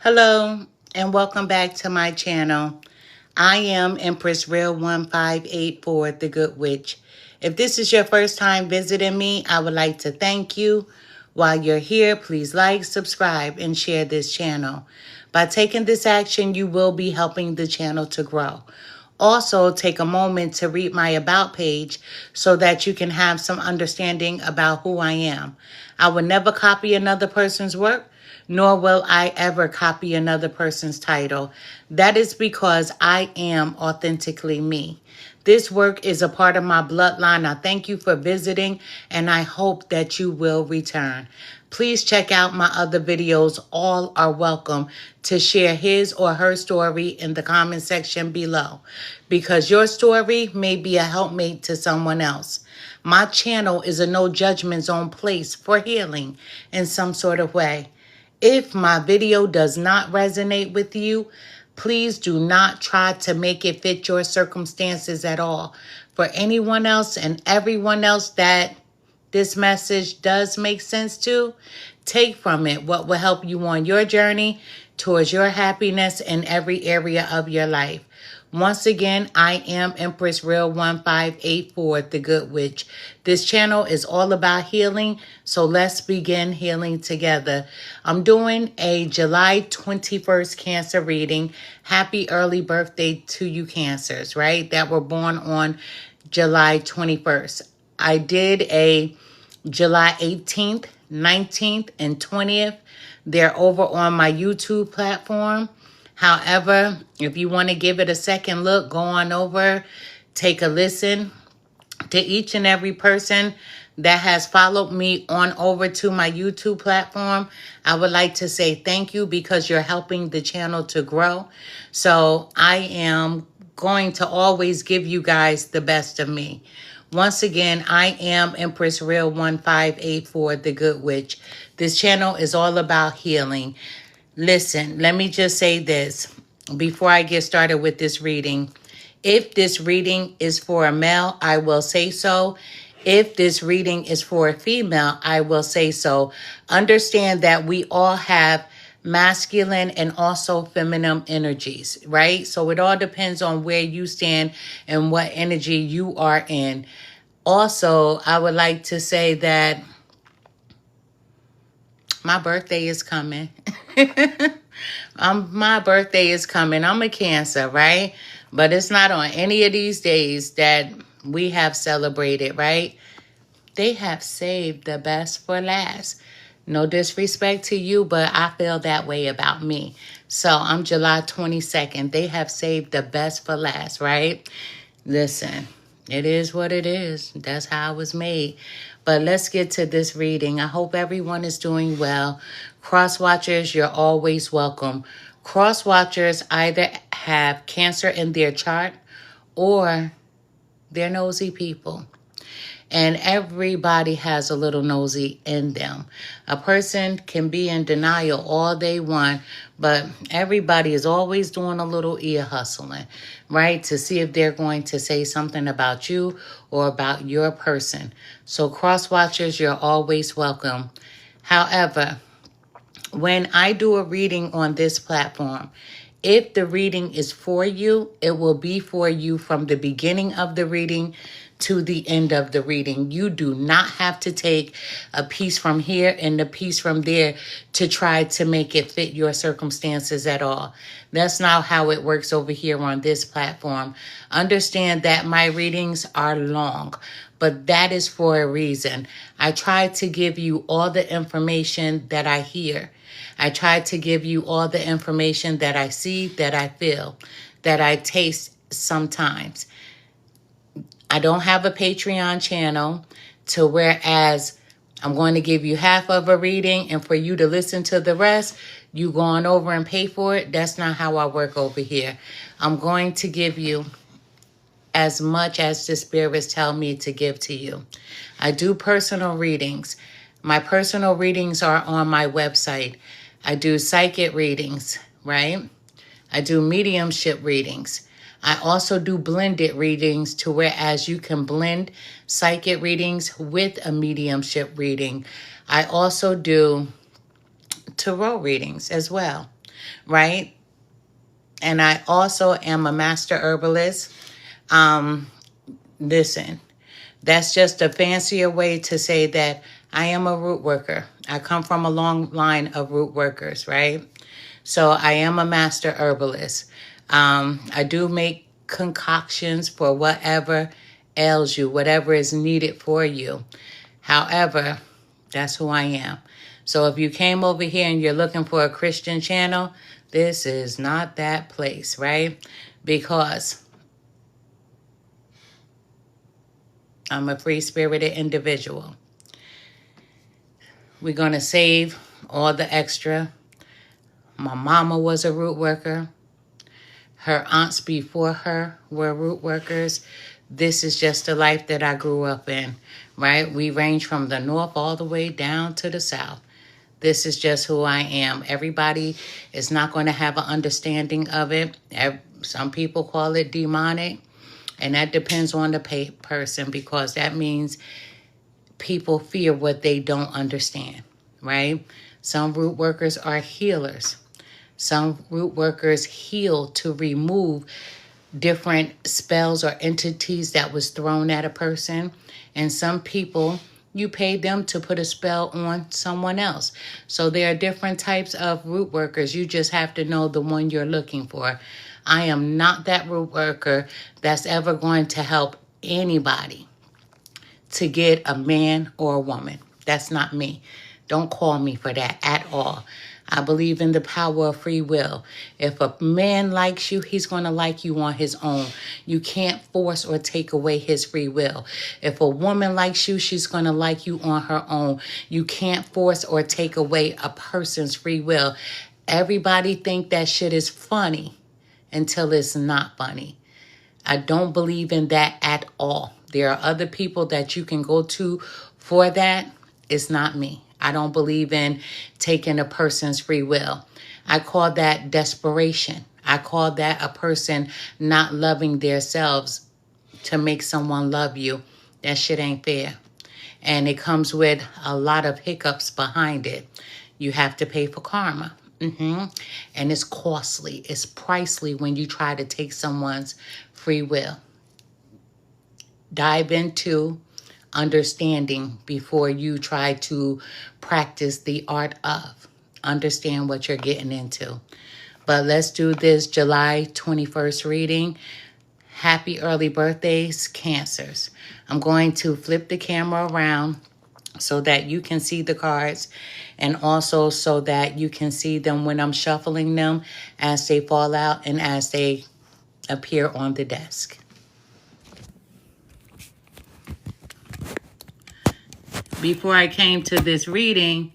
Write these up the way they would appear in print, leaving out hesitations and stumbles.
Hello and welcome back to my channel. I am Empress Real 1584, the Good Witch. If this is your first time visiting me, I would like to thank you. While you're here, please like, subscribe, and share this channel. By taking this action, you will be helping the channel to grow. Also, take a moment to read my About page so that you can have some understanding about who I am. I will never copy another person's work, nor will I ever copy another person's title. That is because I am authentically me. This work is a part of my bloodline. I thank you for visiting, and I hope that you will return. Please check out my other videos. All are welcome to share his or her story in the comment section below, because your story may be a helpmate to someone else. My channel is a no judgment zone place for healing in some sort of way. If my video does not resonate with you, please do not try to make it fit your circumstances at all. For anyone else and everyone else that this message does make sense to, take from it what will help you on your journey towards your happiness in every area of your life. Once again, I am Empress Real 1584, the Good Witch. This channel is all about healing, so let's begin healing together. I'm doing a July 21st Cancer reading. Happy early birthday to you Cancers, right? That were born on July 21st. I did a July 18th, 19th, and 20th. They're over on my YouTube platform. However, if you want to give it a second look, go on over, take a listen. To each and every person that has followed me on over to my YouTube platform, I would like to say thank you, because you're helping the channel to grow. So I am going to always give you guys the best of me. Once again, I am Empress Real 1584, the Good Witch. This channel is all about healing. Listen, let me just say this before I get started with this reading. If this reading is for a male, I will say so. If this reading is for a female, I will say so. Understand that we all have masculine and also feminine energies, right? So it all depends on where you stand and what energy you are in. Also, I would like to say that my birthday is coming. My birthday is coming. I'm a Cancer, right? But it's not on any of these days that we have celebrated, right? They have saved the best for last. No disrespect to you, but I feel that way about me. So I'm July 22nd. They have saved the best for last, right? Listen, it is what it is. That's how it was made. But let's get to this reading. I hope everyone is doing well. Cross watchers, you're always welcome. Cross watchers either have Cancer in their chart or they're nosy people. And everybody has a little nosy in them. A person can be in denial all they want, but everybody is always doing a little ear hustling, right? To see if they're going to say something about you or about your person. So cross watchers, you're always welcome. However, when I do a reading on this platform, if the reading is for you, it will be for you from the beginning of the reading to the end of the reading. You do not have to take a piece from here and a piece from there to try to make it fit your circumstances at all. That's not how it works over here on this platform. Understand that my readings are long, but that is for a reason. I try to give you all the information that I hear. I try to give you all the information that I see, that I feel, that I taste sometimes. I don't have a Patreon channel to whereas I'm going to give you half of a reading and for you to listen to the rest, you go on over and pay for it. That's not how I work over here. I'm going to give you as much as the spirits tell me to give to you. I do personal readings. My personal readings are on my website. I do psychic readings, right? I do mediumship readings. I also do blended readings to whereas you can blend psychic readings with a mediumship reading. I also do tarot readings as well. right? And I also am a master herbalist. Listen, that's just a fancier way to say that I am a root worker. I come from a long line of root workers, right? So I am a master herbalist. I do make concoctions for whatever ails you, whatever is needed for you. However, that's who I am. So if you came over here and you're looking for a Christian channel, this is not that place, right? Because I'm a free-spirited individual. We're going to save all the extra. My mama was a root worker. Her aunts before her were root workers. This is just the life that I grew up in, right? We range from the north all the way down to the south. This is just who I am. Everybody is not going to have an understanding of it. Some people call it demonic, and that depends on the person, because that means people fear what they don't understand, right? Some root workers are healers. Some root workers heal to remove different spells or entities that was thrown at a person. And some people, you pay them to put a spell on someone else. So there are different types of root workers. You just have to know the one you're looking for. I am not that root worker that's ever going to help anybody to get a man or a woman. That's not me. Don't call me for that at all. I believe in the power of free will. If a man likes you, he's going to like you on his own. You can't force or take away his free will. If a woman likes you, she's going to like you on her own. You can't force or take away a person's free will. Everybody think that shit is funny until it's not funny. I don't believe in that at all. There are other people that you can go to for that. It's not me. I don't believe in taking a person's free will. I call that desperation. I call that a person not loving themselves to make someone love you. That shit ain't fair. And it comes with a lot of hiccups behind it. You have to pay for karma. And it's costly. It's pricey when you try to take someone's free will. Dive into understanding before you try to practice the art of. Understand what you're getting into. But let's do this July 21st reading. Happy early birthdays, Cancers. I'm going to flip the camera around so that you can see the cards, and also so that you can see them when I'm shuffling them as they fall out and as they appear on the desk. Before I came to this reading,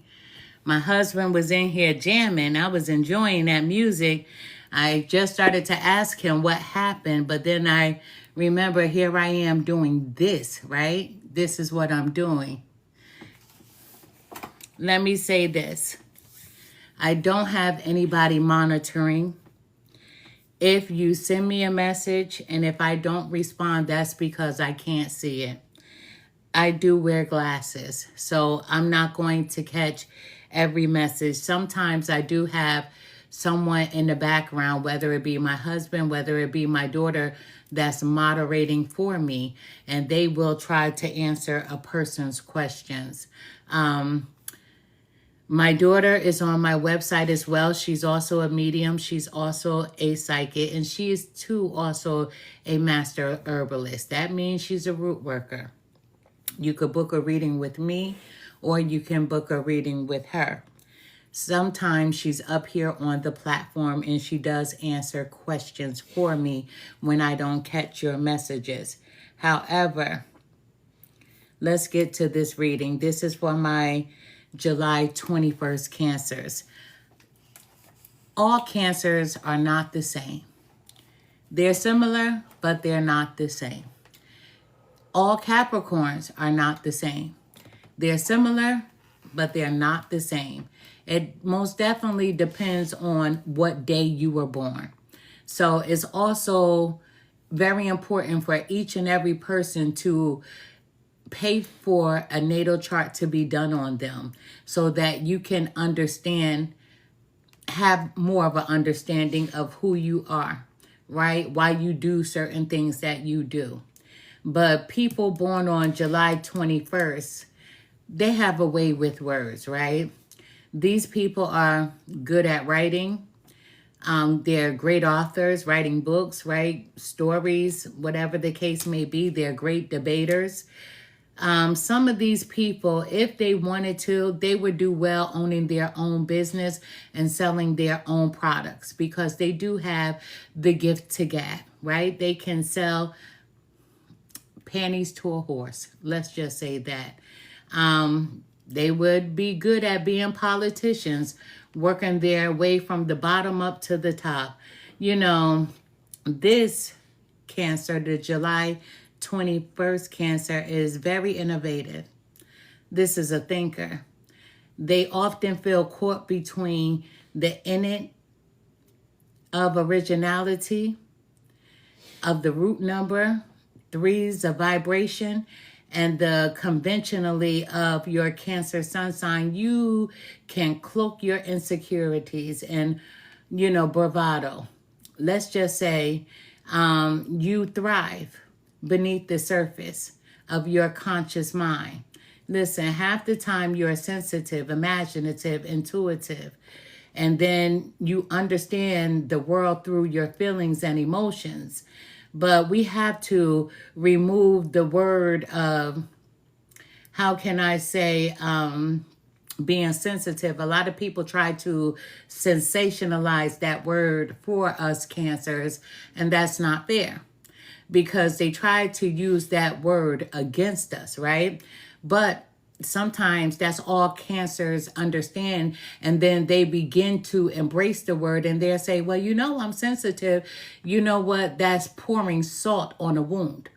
my husband was in here jamming. I was enjoying that music. I just started to ask him what happened, but then I remember here I am doing this, right? This is what I'm doing. Let me say this. I don't have anybody monitoring. If you send me a message and if I don't respond, that's because I can't see it. I do wear glasses, so I'm not going to catch every message. Sometimes I do have someone in the background, whether it be my husband, whether it be my daughter, that's moderating for me, and they will try to answer a person's questions. My daughter is on my website as well. She's also a medium. She's also a psychic, and she is too also a master herbalist. That means she's a root worker. You could book a reading with me, or you can book a reading with her. Sometimes she's up here on the platform and she does answer questions for me when I don't catch your messages. However, let's get to this reading. This is for my July 21st Cancers. All Cancers are not the same. They're similar, but they're not the same. All Capricorns are not the same. They're similar, but they're not the same. It most definitely depends on what day you were born. So it's also very important for each and every person to pay for a natal chart to be done on them so that you can understand have more of an understanding of who you are, right? Why you do certain things that you do. But people born on July 21st, they have a way with words, right? These people are good at writing. They're great authors, writing books, write stories, whatever the case may be. They're great debaters. Some of these people, if they wanted to, they would do well owning their own business and selling their own products because they do have the gift to gab, right? They can sell panties to a horse. Let's just say that. They would be good at being politicians, working their way from the bottom up to the top. You know, this Cancer, the July 21st Cancer, is very innovative. This is a thinker. They often feel caught between the innate of originality, of the root number, threes of vibration, and the conventionally of your Cancer sun sign. You can cloak your insecurities and, bravado. Let's just say you thrive beneath the surface of your conscious mind. Listen, half the time you're sensitive, imaginative, intuitive, and then you understand the world through your feelings and emotions. But we have to remove the word of, how can I say, being sensitive. A lot of people try to sensationalize that word for us Cancers, and that's not fair because they try to use that word against us, right? But sometimes that's all Cancers understand, and then they begin to embrace the word and they'll say, well, I'm sensitive. You know what? That's pouring salt on a wound.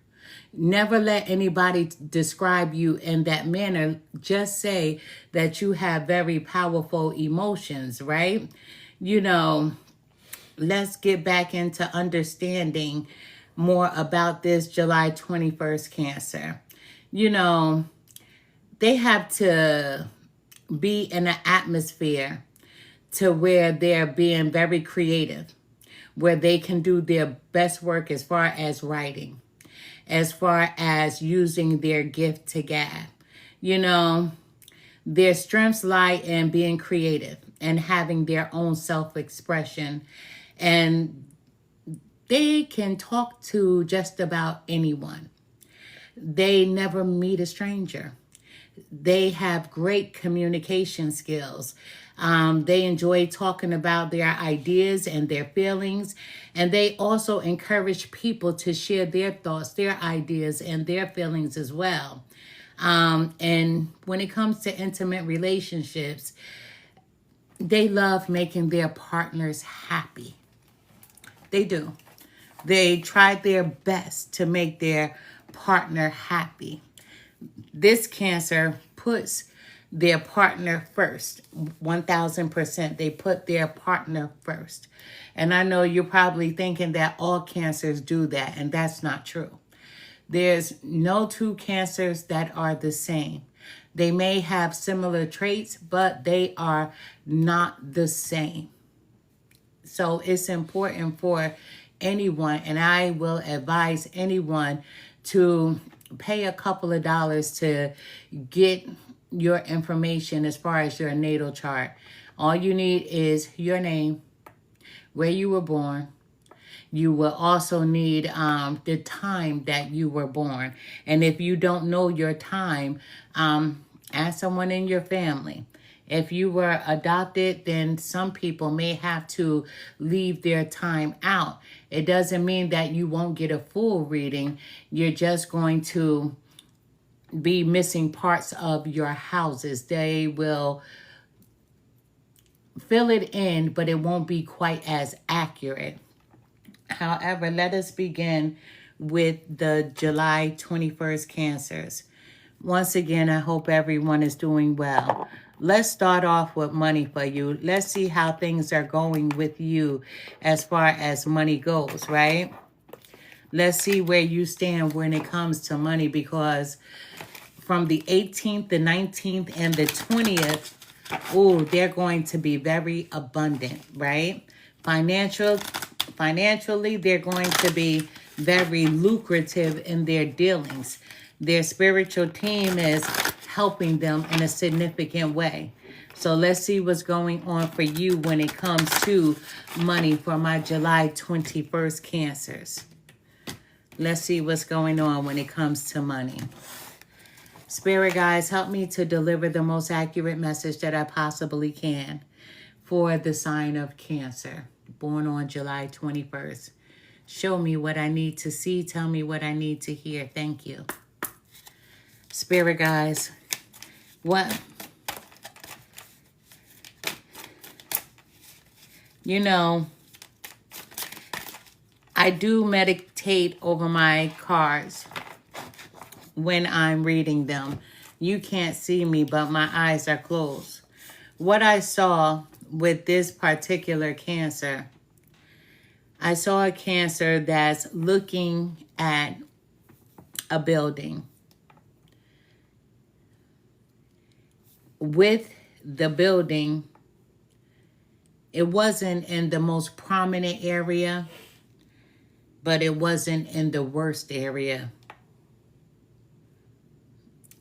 Never let anybody describe you in that manner. Just say that you have very powerful emotions, right? Let's get back into understanding more about this July 21st Cancer. They have to be in an atmosphere to where they're being very creative, where they can do their best work as far as writing, as far as using their gift to gab. Their strengths lie in being creative and having their own self-expression. And they can talk to just about anyone. They never meet a stranger. They have great communication skills. They enjoy talking about their ideas and their feelings. And they also encourage people to share their thoughts, their ideas, and their feelings as well. And when it comes to intimate relationships, they love making their partners happy. They do. They try their best to make their partner happy. This Cancer puts their partner first, 1000%. They put their partner first. And I know you're probably thinking that all Cancers do that, and that's not true. There's no two Cancers that are the same. They may have similar traits, but they are not the same. So it's important for anyone, and I will advise anyone to pay a couple of dollars to get your information as far as your natal chart. All you need is your name, where you were born. You will also need the time that you were born. And if you don't know your time, ask someone in your family. If you were adopted, then some people may have to leave their time out. It doesn't mean that you won't get a full reading. You're just going to be missing parts of your houses. They will fill it in, but it won't be quite as accurate. However, let us begin with the July 21st Cancers. Once again, I hope everyone is doing well. Let's start off with money for you. Let's see how things are going with you as far as money goes, right? Let's see where you stand when it comes to money, because from the 18th, the 19th, and the 20th Oh, they're going to be very abundant, right? Financially, they're going to be very lucrative in their dealings. Their spiritual team is helping them in a significant way. So let's see what's going on for you when it comes to money for my July 21st Cancers. Let's see what's going on when it comes to money. Spirit guides, help me to deliver the most accurate message that I possibly can for the sign of Cancer, born on July 21st. Show me what I need to see. Tell me what I need to hear. Thank you. Spirit guides, what? You know, I do meditate over my cards when I'm reading them. You can't see me, but my eyes are closed. What I saw with this particular Cancer, I saw a Cancer that's looking at a building. With the building, it wasn't in the most prominent area, but it wasn't in the worst area.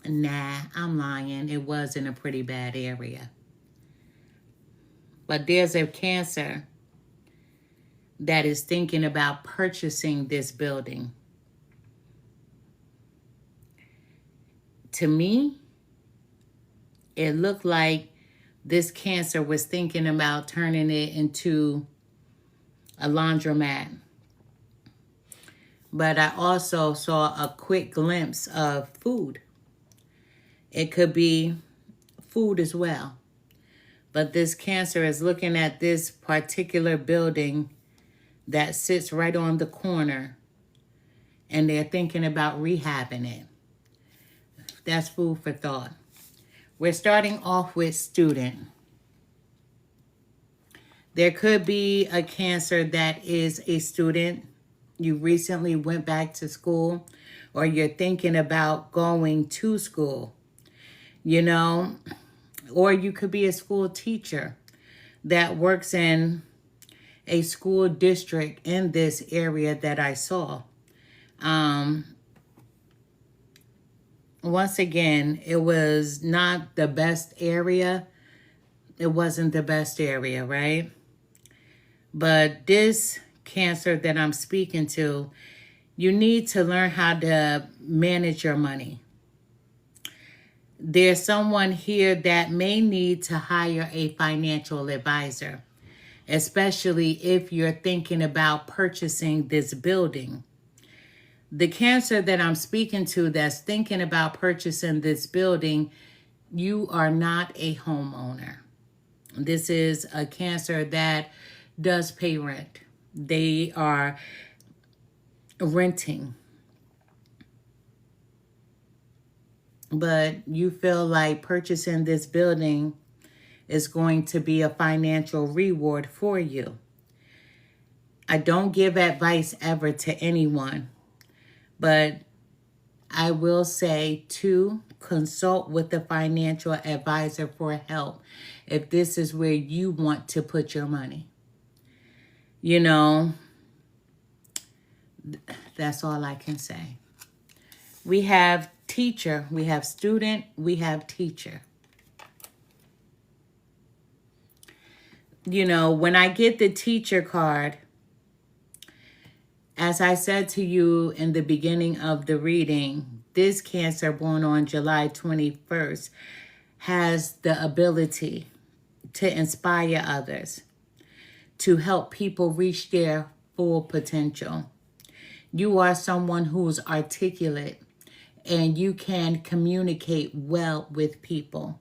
Nah, I'm lying. It was in a pretty bad area. But there's a Cancer that is thinking about purchasing this building. To me, it looked like this Cancer was thinking about turning it into a laundromat. But I also saw a quick glimpse of food. It could be food as well. But this Cancer is looking at this particular building that sits right on the corner, and they're thinking about rehabbing it. That's food for thought. We're starting off with student. There could be a Cancer that is a student. You recently went back to school, or you're thinking about going to school, you know, or you could be a school teacher that works in a school district in this area that I saw. Once again, it was not the best area. It wasn't the best area, right? But this Cancer that I'm speaking to, you need to learn how to manage your money. There's someone here that may need to hire a financial advisor, especially if you're thinking about purchasing this building. The Cancer that I'm speaking to that's thinking about purchasing this building, you are not a homeowner. This is a Cancer that does pay rent. They are renting. But you feel like purchasing this building is going to be a financial reward for you. I don't give advice ever to anyone, but I will say to consult with a financial advisor for help if this is where you want to put your money. You know, that's all I can say. We have teacher, we have student, we have teacher. You know, when I get the teacher card, as I said to you in the beginning of the reading, this Cancer born on July 21st has the ability to inspire others, to help people reach their full potential. You are someone who's articulate and you can communicate well with people.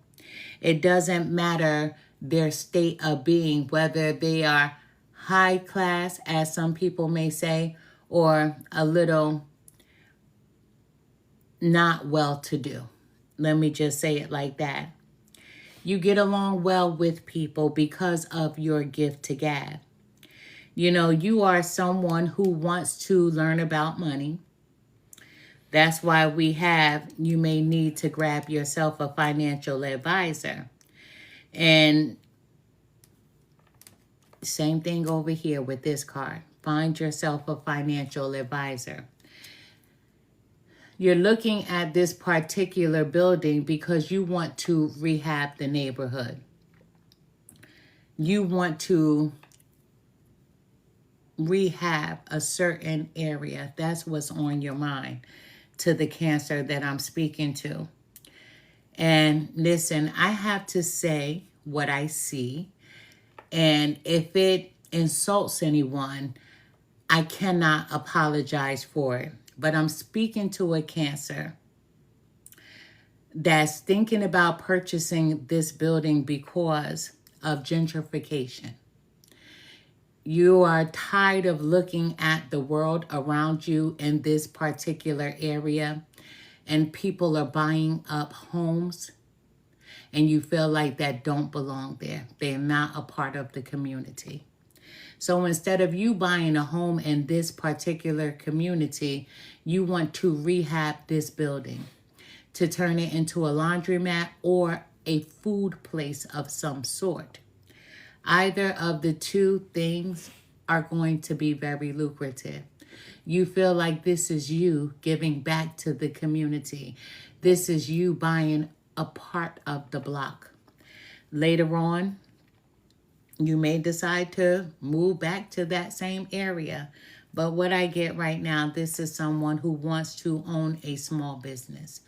It doesn't matter their state of being, whether they are high class, as some people may say, or a little not well-to-do. Let me just say it like that. You get along well with people because of your gift to gab. You know, you are someone who wants to learn about money. That's why you may need to grab yourself a financial advisor. And same thing over here with this card. Find yourself a financial advisor. You're looking at this particular building because you want to rehab the neighborhood. You want to rehab a certain area. That's what's on your mind to the Cancer that I'm speaking to. And listen, I have to say what I see. And if it insults anyone, I cannot apologize for it. But I'm speaking to a Cancer that's thinking about purchasing this building because of gentrification. You are tired of looking at the world around you in this particular area, and people are buying up homes, and you feel like that don't belong there. They're not a part of the community. So instead of you buying a home in this particular community, you want to rehab this building to turn it into a laundromat or a food place of some sort. Either of the two things are going to be very lucrative. You feel like this is you giving back to the community. This is you buying a part of the block. Later on, you may decide to move back to that same area. But what I get right now, this is someone who wants to own a small business.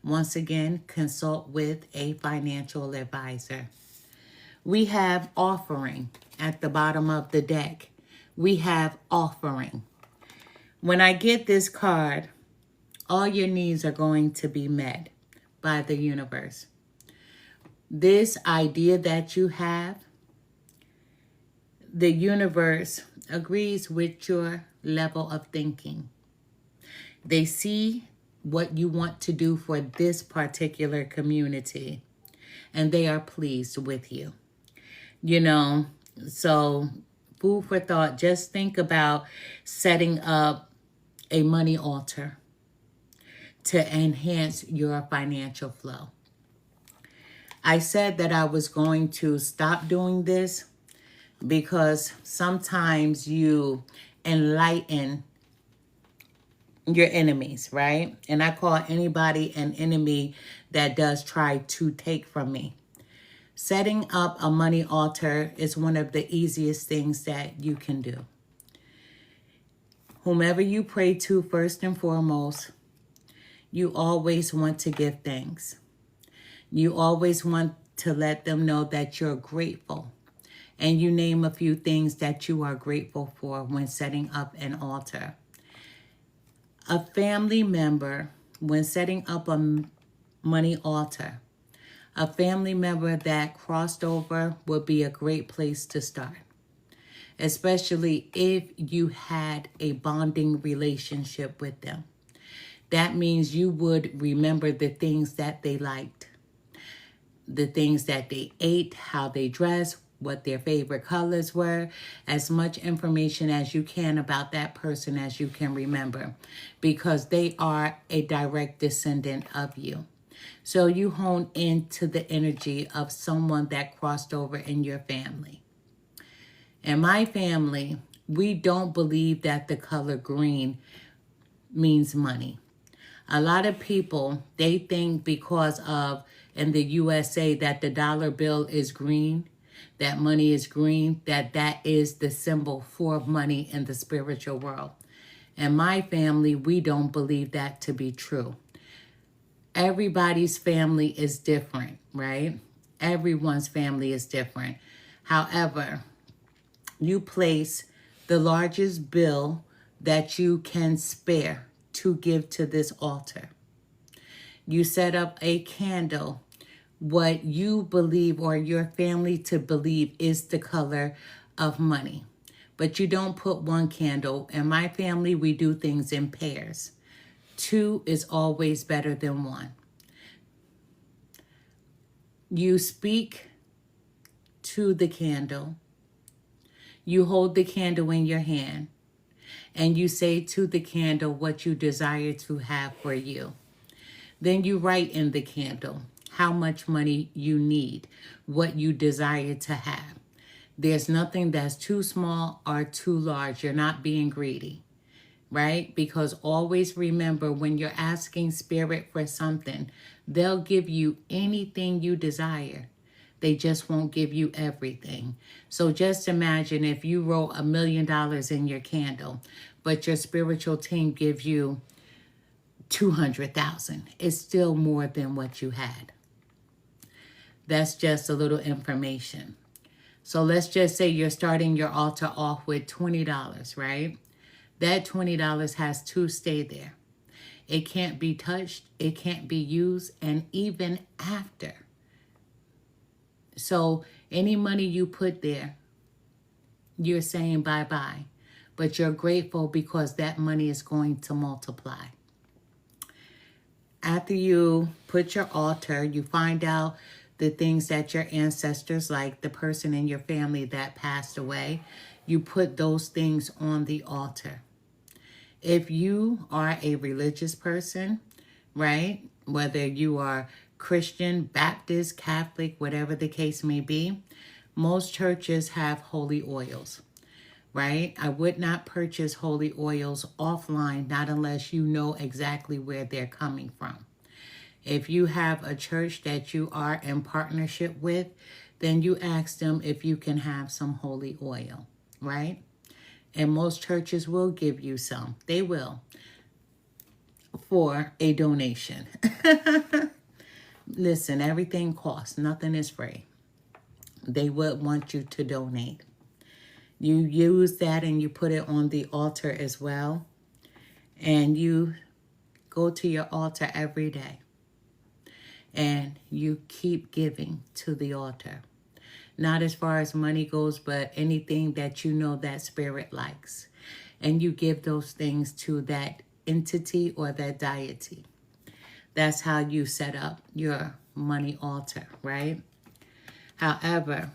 Once again, consult with a financial advisor. We have offering at the bottom of the deck. We have offering. When I get this card, all your needs are going to be met by the universe. This idea that you have, the universe agrees with your level of thinking. They see what you want to do for this particular community, and they are pleased with you. You know, so food for thought. Just think about setting up a money altar to enhance your financial flow. I said that I was going to stop doing this because sometimes you enlighten your enemies, right? And I call anybody an enemy that does try to take from me. Setting up a money altar is one of the easiest things that you can do. Whomever you pray to, first and foremost, you always want to give thanks. You always want to let them know that you're grateful. And you name a few things that you are grateful for when setting up an altar. A family member, when setting up a money altar, a family member that crossed over would be a great place to start. Especially if you had a bonding relationship with them. That means you would remember the things that they liked, the things that they ate, how they dressed, what their favorite colors were, as much information as you can about that person as you can remember, because they are a direct descendant of you. So you hone into the energy of someone that crossed over in your family. In my family, we don't believe that the color green means money. A lot of people, they think because of in the USA that the dollar bill is green, that money is green, that is the symbol for money in the spiritual world. In my family, we don't believe that to be true. Everybody's family is different, right? Everyone's family is different. However, you place the largest bill that you can spare to give to this altar. You set up a candle, what you believe or your family to believe is the color of money. But you don't put one candle. In my family, we do things in pairs. 2 is always better than 1. You speak to the candle. You hold the candle in your hand, and you say to the candle what you desire to have for you. Then you write in the candle how much money you need, what you desire to have. There's nothing that's too small or too large. You're not being greedy, right? Because always remember, when you're asking Spirit for something, they'll give you anything you desire. They just won't give you everything. So just imagine if you wrote $1 million in your candle, but your spiritual team gives you 200,000. It's still more than what you had. That's just a little information. So let's just say you're starting your altar off with $20, right? That $20 has to stay there. It can't be touched. It can't be used. And even after. So any money you put there, you're saying bye-bye. But you're grateful because that money is going to multiply. After you put your altar, you find out the things that your ancestors, like the person in your family that passed away, you put those things on the altar. If you are a religious person, right, whether you are Christian, Baptist, Catholic, whatever the case may be, most churches have holy oils, right? I would not purchase holy oils offline, not unless you know exactly where they're coming from. If you have a church that you are in partnership with, then you ask them if you can have some holy oil, right? And most churches will give you some. They will. For a donation. Listen, everything costs. Nothing is free. They would want you to donate. You use that and you put it on the altar as well. And you go to your altar every day. And you keep giving to the altar. Not as far as money goes, but anything that you know that Spirit likes. And you give those things to that entity or that deity. That's how you set up your money altar, right? However,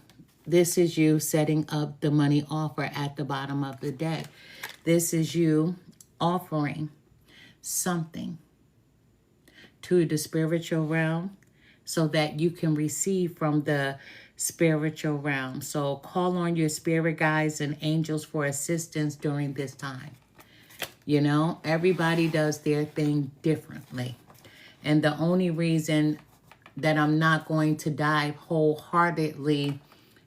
this is you setting up the money offer at the bottom of the deck. This is you offering something to the spiritual realm so that you can receive from the spiritual realm. So call on your spirit guides and angels for assistance during this time. You know, everybody does their thing differently. And the only reason that I'm not going to dive wholeheartedly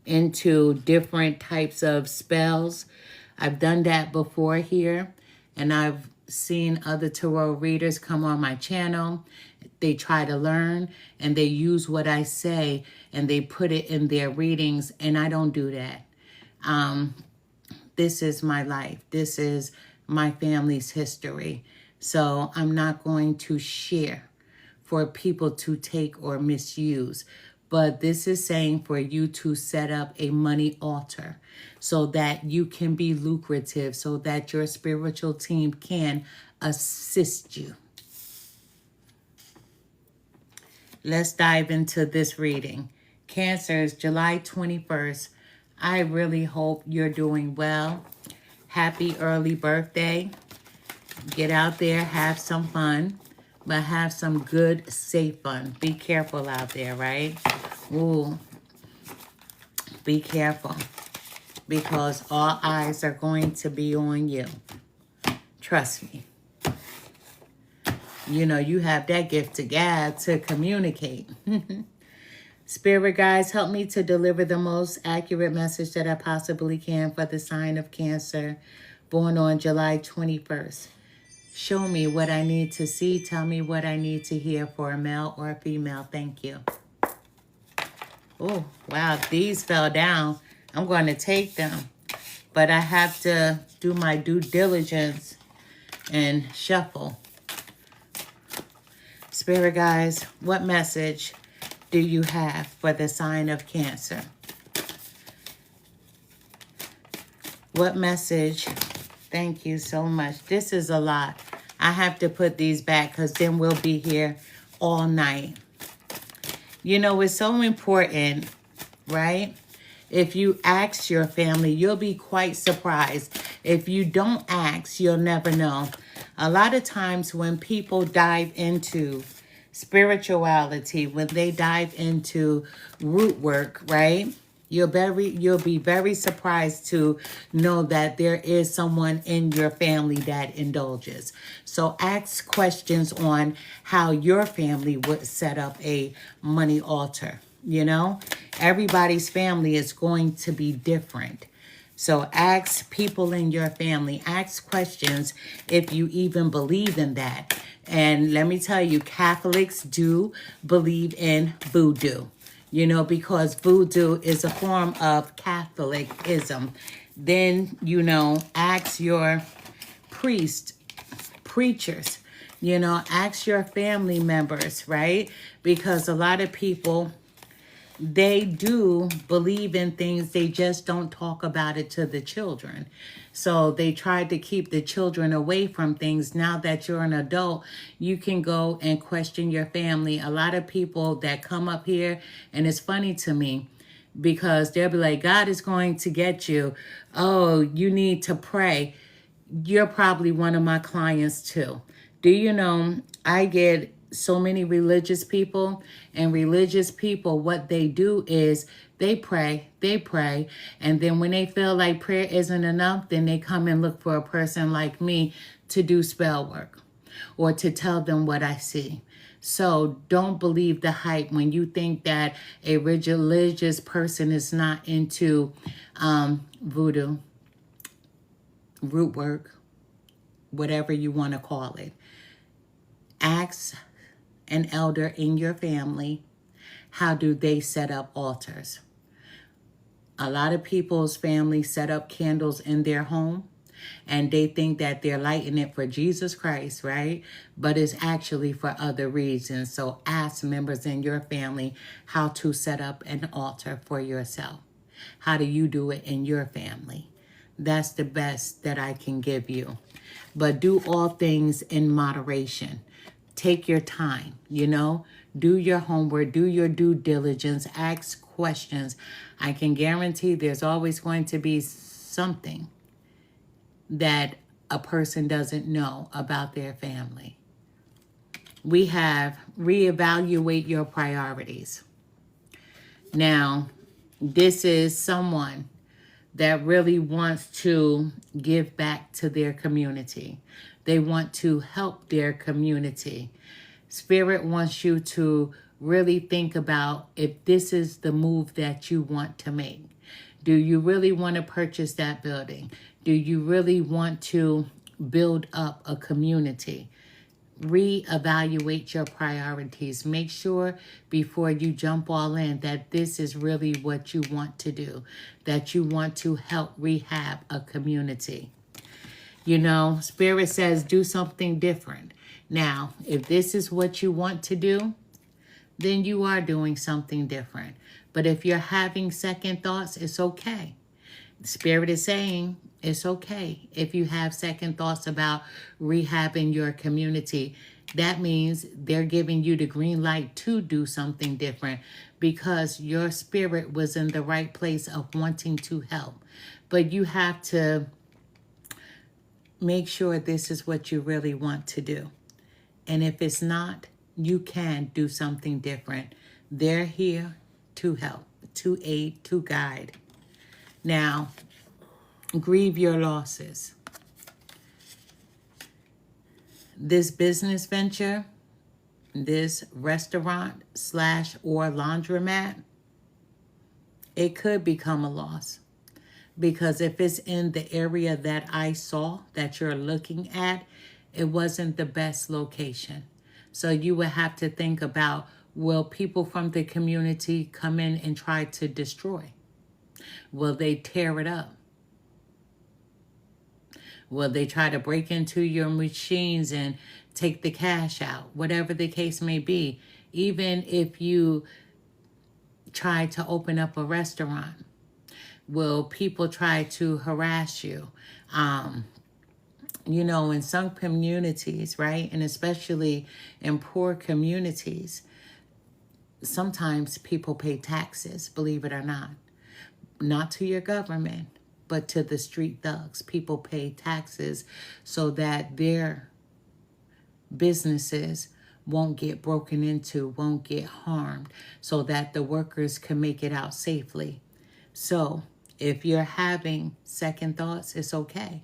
into different types of spells, I've done that before here, and I've seen other tarot readers come on my channel. They try to learn and they use what I say and they put it in their readings, and I don't do that. This is my life. This is my family's history. So I'm not going to share for people to take or misuse. But this is saying for you to set up a money altar so that you can be lucrative, so that your spiritual team can assist you. Let's dive into this reading. Cancers, July 21st. I really hope you're doing well. Happy early birthday. Get out there, have some fun, but have some good, safe fun. Be careful out there, right? Ooh, be careful, because all eyes are going to be on you. Trust me. You know, you have that gift to gab, to communicate. Spirit guides, help me to deliver the most accurate message that I possibly can for the sign of Cancer, born on July 21st. Show me what I need to see. Tell me what I need to hear for a male or a female. Thank you. Oh, wow. These fell down. I'm going to take them. But I have to do my due diligence and shuffle. Spirit guides, what message do you have for the sign of Cancer? What message? Thank you so much. This is a lot. I have to put these back because then we'll be here all night. You know, it's so important, right? If you ask your family, you'll be quite surprised. If you don't ask, you'll never know. A lot of times when people dive into spirituality, when they dive into root work, right? You'll be very surprised to know that there is someone in your family that indulges. So ask questions on how your family would set up a money altar. You know, everybody's family is going to be different. So ask people in your family, ask questions if you even believe in that. And let me tell you, Catholics do believe in voodoo, you know, because voodoo is a form of Catholicism. Then, you know, ask your priest, preachers, you know, ask your family members, right? Because a lot of people, they do believe in things, they just don't talk about it to the children. So they tried to keep the children away from things. Now that you're an adult, you can go and question your family. A lot of people that come up here, and it's funny to me because they'll be like, God is going to get you. Oh, you need to pray. You're probably one of my clients too. Do you know, I get so many religious people, and religious people, what they do is they pray, and then when they feel like prayer isn't enough, then they come and look for a person like me to do spell work or to tell them what I see. So don't believe the hype when you think that a religious person is not into voodoo, root work, whatever you want to call it. Ask an elder in your family, how do they set up altars? A lot of people's families set up candles in their home, and they think that they're lighting it for Jesus Christ, right? But it's actually for other reasons. So ask members in your family how to set up an altar for yourself. How do you do it in your family? That's the best that I can give you. But do all things in moderation. Take your time, you know, do your homework, do your due diligence, ask questions. I can guarantee there's always going to be something that a person doesn't know about their family. We have reevaluate your priorities. Now, this is someone that really wants to give back to their community. They want to help their community. Spirit wants you to really think about if this is the move that you want to make. Do you really want to purchase that building? Do you really want to build up a community? Reevaluate your priorities. Make sure before you jump all in that this is really what you want to do, that you want to help rehab a community. You know, Spirit says do something different. Now, if this is what you want to do, then you are doing something different. But if you're having second thoughts, it's okay. Spirit is saying it's okay if you have second thoughts about rehabbing your community. That means they're giving you the green light to do something different because your spirit was in the right place of wanting to help. But you have to make sure this is what you really want to do. And if it's not, you can do something different. They're here to help, to aid, to guide. Now, grieve your losses. This business venture, this restaurant / or laundromat, it could become a loss. Because if it's in the area that I saw that you're looking at, it wasn't the best location. So you would have to think about, will people from the community come in and try to destroy? Will they tear it up? Will they try to break into your machines and take the cash out? Whatever the case may be, even if you try to open up a restaurant, will people try to harass you? You know, in some communities, right, and especially in poor communities, sometimes people pay taxes, believe it or not. Not to your government, but to the street thugs. People pay taxes so that their businesses won't get broken into, won't get harmed, so that the workers can make it out safely. So if you're having second thoughts, it's okay.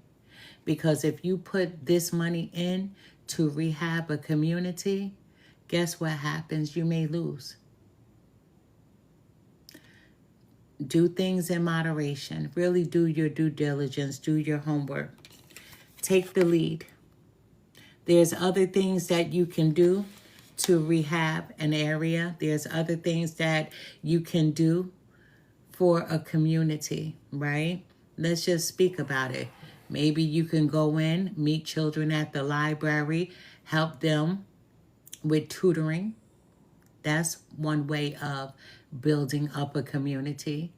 Because if you put this money in to rehab a community, guess what happens? You may lose. Do things in moderation. Really do your due diligence. Do your homework. Take the lead. There's other things that you can do to rehab an area. There's other things that you can do for a community, right? Let's just speak about it. Maybe you can go in, meet children at the library, help them with tutoring. That's one way of building up a community.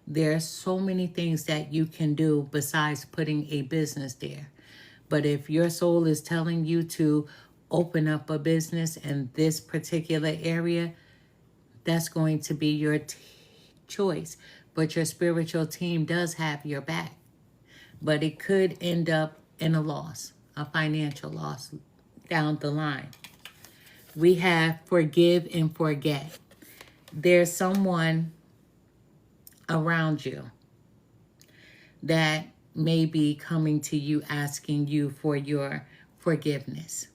There's so many things that you can do besides putting a business there. But if your soul is telling you to open up a business in this particular area, that's going to be your choice. But your spiritual team does have your back. But it could end up in a loss, a financial loss down the line. We have forgive and forget. There's someone around you that may be coming to you asking you for your forgiveness.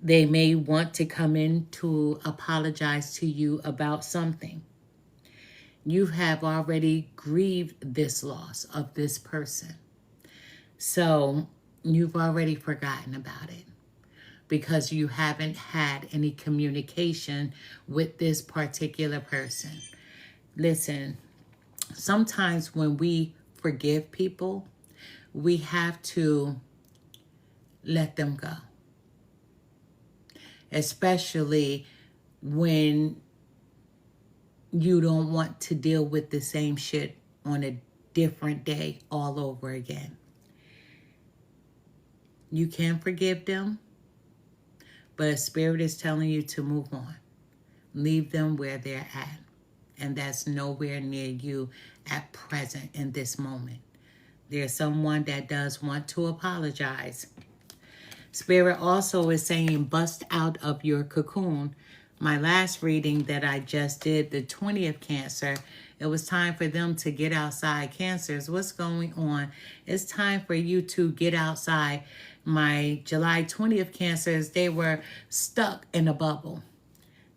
They may want to come in to apologize to you about something. You have already grieved this loss of this person. So you've already forgotten about it because you haven't had any communication with this particular person. Listen, sometimes when we forgive people, we have to let them go. Especially when you don't want to deal with the same shit on a different day all over again. You can forgive them, but a spirit is telling you to move on. Leave them where they're at. And that's nowhere near you at present in this moment. There's someone that does want to apologize. Spirit also is saying bust out of your cocoon. My last reading that I just did, the 20th Cancer, it was time for them to get outside. Cancers, what's going on? It's time for you to get outside. My July 20th Cancers, they were stuck in a bubble.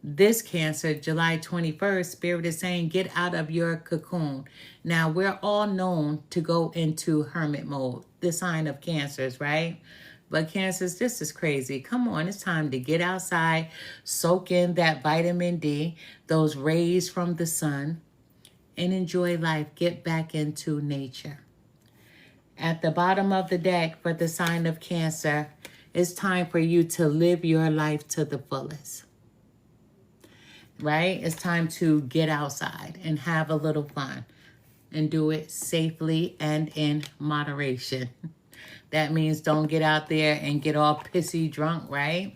This Cancer, July 21st, Spirit is saying get out of your cocoon. Now, we're all known to go into hermit mode, the sign of Cancers, right? But Cancers, this is crazy. Come on, it's time to get outside, soak in that vitamin D, those rays from the sun, and enjoy life. Get back into nature. At the bottom of the deck for the sign of Cancer, it's time for you to live your life to the fullest. Right? It's time to get outside and have a little fun and do it safely and in moderation. That means don't get out there and get all pissy drunk, right?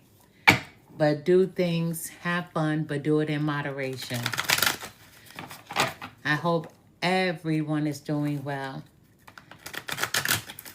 But do things, have fun, but do it in moderation. I hope everyone is doing well.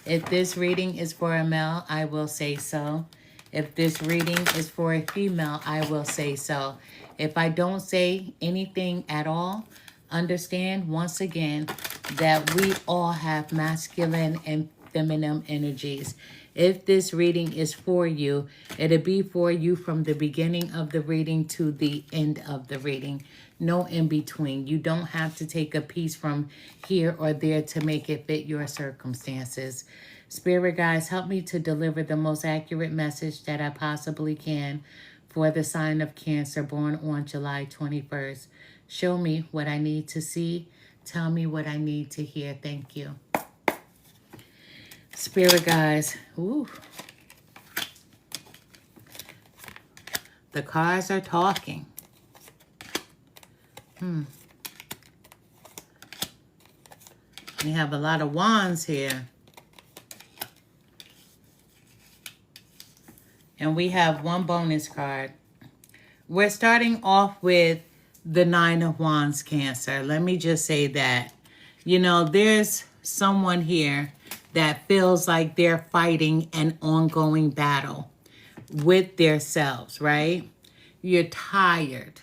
If this reading is for a male, I will say so. If this reading is for a female, I will say so. If I don't say anything at all, understand once again that we all have masculine and feminine energies. If this reading is for you, it'll be for you from the beginning of the reading to the end of the reading. No in between. You don't have to take a piece from here or there to make it fit your circumstances. Spirit guides, help me to deliver the most accurate message that I possibly can for the sign of Cancer born on July 21st. Show me what I need to see. Tell me what I need to hear. Thank you. Spirit guides, ooh. The cards are talking. We have a lot of wands here. And we have one bonus card. We're starting off with the Nine of Wands, Cancer. Let me just say that. You know, there's someone here that feels like they're fighting an ongoing battle. with themselves, right? You're tired.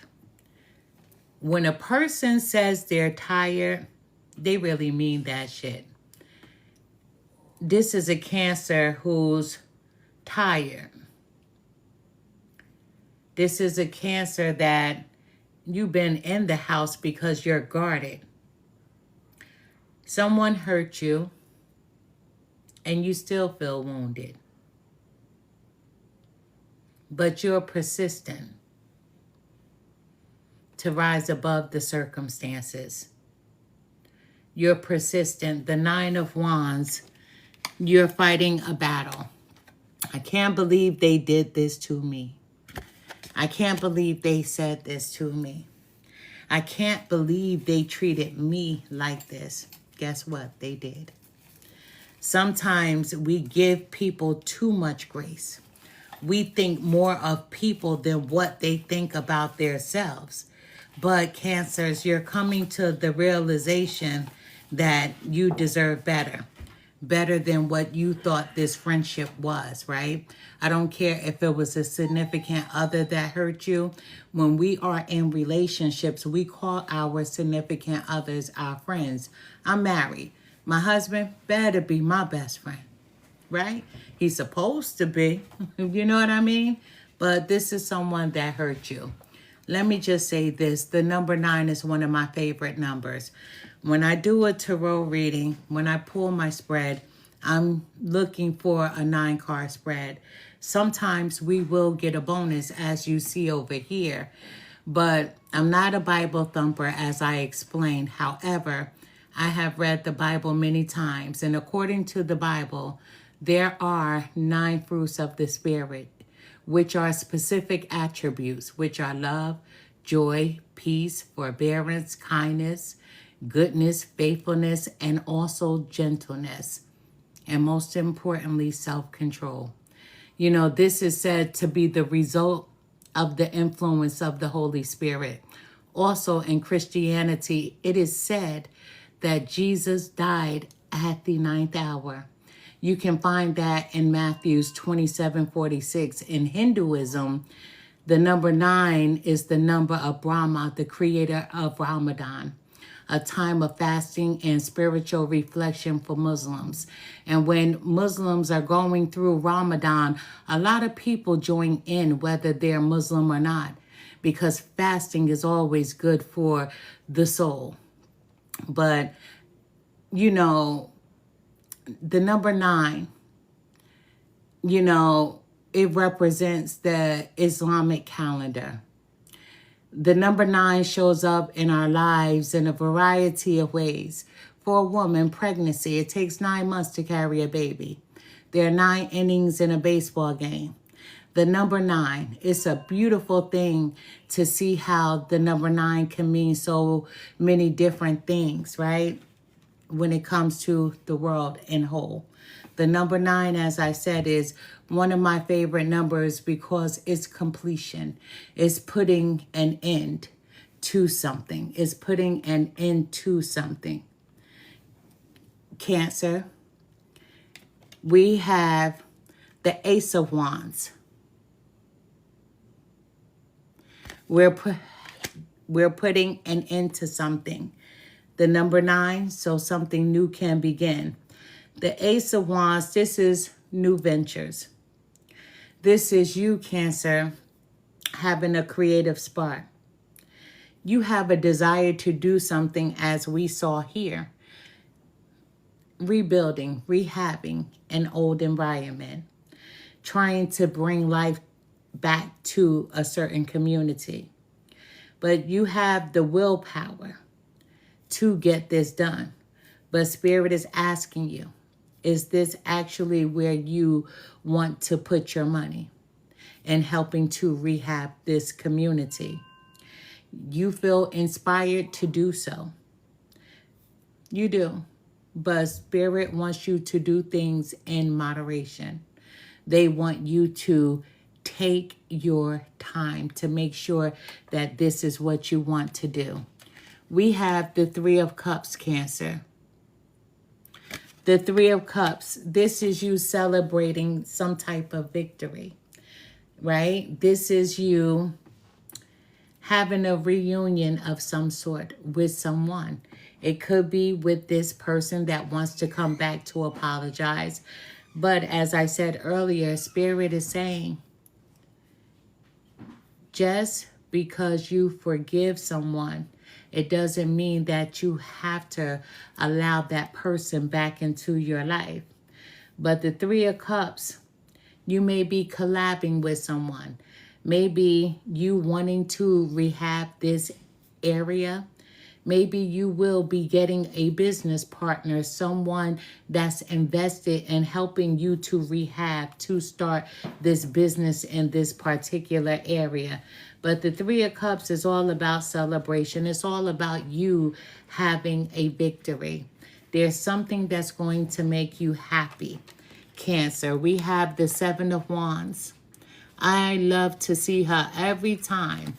When a person says they're tired, they really mean that shit. This is a Cancer who's tired. This is a Cancer that you've been in the house because you're guarded. Someone hurt you and you still feel wounded. But you're persistent to rise above the circumstances. You're persistent. The Nine of Wands, you're fighting a battle. I can't believe they did this to me. I can't believe they said this to me. I can't believe they treated me like this. Guess what? They did. Sometimes we give people too much grace. We think more of people than what they think about themselves. But Cancers, you're coming to the realization that you deserve better. Better than what you thought this friendship was, right? I don't care if it was a significant other that hurt you. When we are in relationships, we call our significant others our friends. I'm married. My husband better be my best friend, right? He's supposed to be, you know what I mean? But this is someone that hurt you. Let me just say this. The number 9 is one of my favorite numbers. When I do a tarot reading, when I pull my spread, I'm looking for a 9-card spread. Sometimes we will get a bonus, as you see over here. But I'm not a Bible thumper, as I explained. However, I have read the Bible many times. And according to the Bible, there are 9 fruits of the Spirit, which are specific attributes, which are love, joy, peace, forbearance, kindness, goodness, faithfulness, and also gentleness. And most importantly, self-control. You know, this is said to be the result of the influence of the Holy Spirit. Also in Christianity, it is said that Jesus died at the 9th hour. You can find that in Matthew 27:46. In Hinduism, the number 9 is the number of Brahma, the creator of Ramadan, a time of fasting and spiritual reflection for Muslims. And when Muslims are going through Ramadan, a lot of people join in, whether they're Muslim or not, because fasting is always good for the soul. But, you know, the number 9, you know, it represents the Islamic calendar. The number 9 shows up in our lives in a variety of ways. For a woman, pregnancy, it takes 9 months to carry a baby. There are 9 innings in a baseball game. The number 9, it's a beautiful thing to see how the number 9 can mean so many different things, right? When it comes to the world in whole. The number 9, as I said, is one of my favorite numbers because it's completion. It's putting an end to something. It's putting an end to something. Cancer, we have the Ace of Wands. We're putting an end to something. The number 9, so something new can begin. The Ace of Wands, this is new ventures. This is you, Cancer, having a creative spark. You have a desire to do something, as we saw here. Rebuilding, rehabbing an old environment. Trying to bring life back to a certain community. But you have the willpower to get this done. But Spirit is asking you, is this actually where you want to put your money in helping to rehab this community? You feel inspired to do so. You do. But Spirit wants you to do things in moderation. They want you to take your time to make sure that this is what you want to do. We have the 3 of Cups, Cancer. The 3 of Cups, this is you celebrating some type of victory. right? This is you having a reunion of some sort with someone. It could be with this person that wants to come back to apologize. But as I said earlier, Spirit is saying, just because you forgive someone, it doesn't mean that you have to allow that person back into your life. But the Three of Cups, you may be collabing with someone. Maybe you wanting to rehab this area. Maybe you will be getting a business partner, someone that's invested in helping you to rehab, to start this business in this particular area. But the Three of Cups is all about celebration. It's all about you having a victory. There's something that's going to make you happy. Cancer, we have the Seven of Wands. I love to see her every time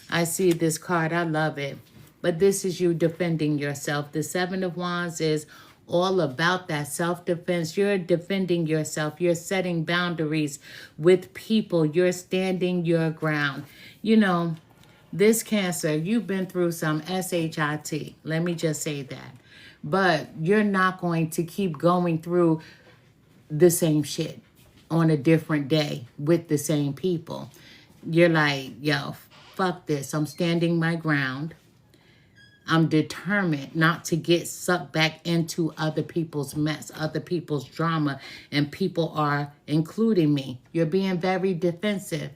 I see this card. I love it. But this is you defending yourself. The Seven of Wands is all about that self-defense. You're defending yourself. You're setting boundaries with people. You're standing your ground. You know, this Cancer, you've been through some SHIT. Let me just say that. But you're not going to keep going through the same shit on a different day with the same people. You're like, yo, fuck this. I'm standing my ground. I'm determined not to get sucked back into other people's mess, other people's drama, and people are including me. You're being very defensive.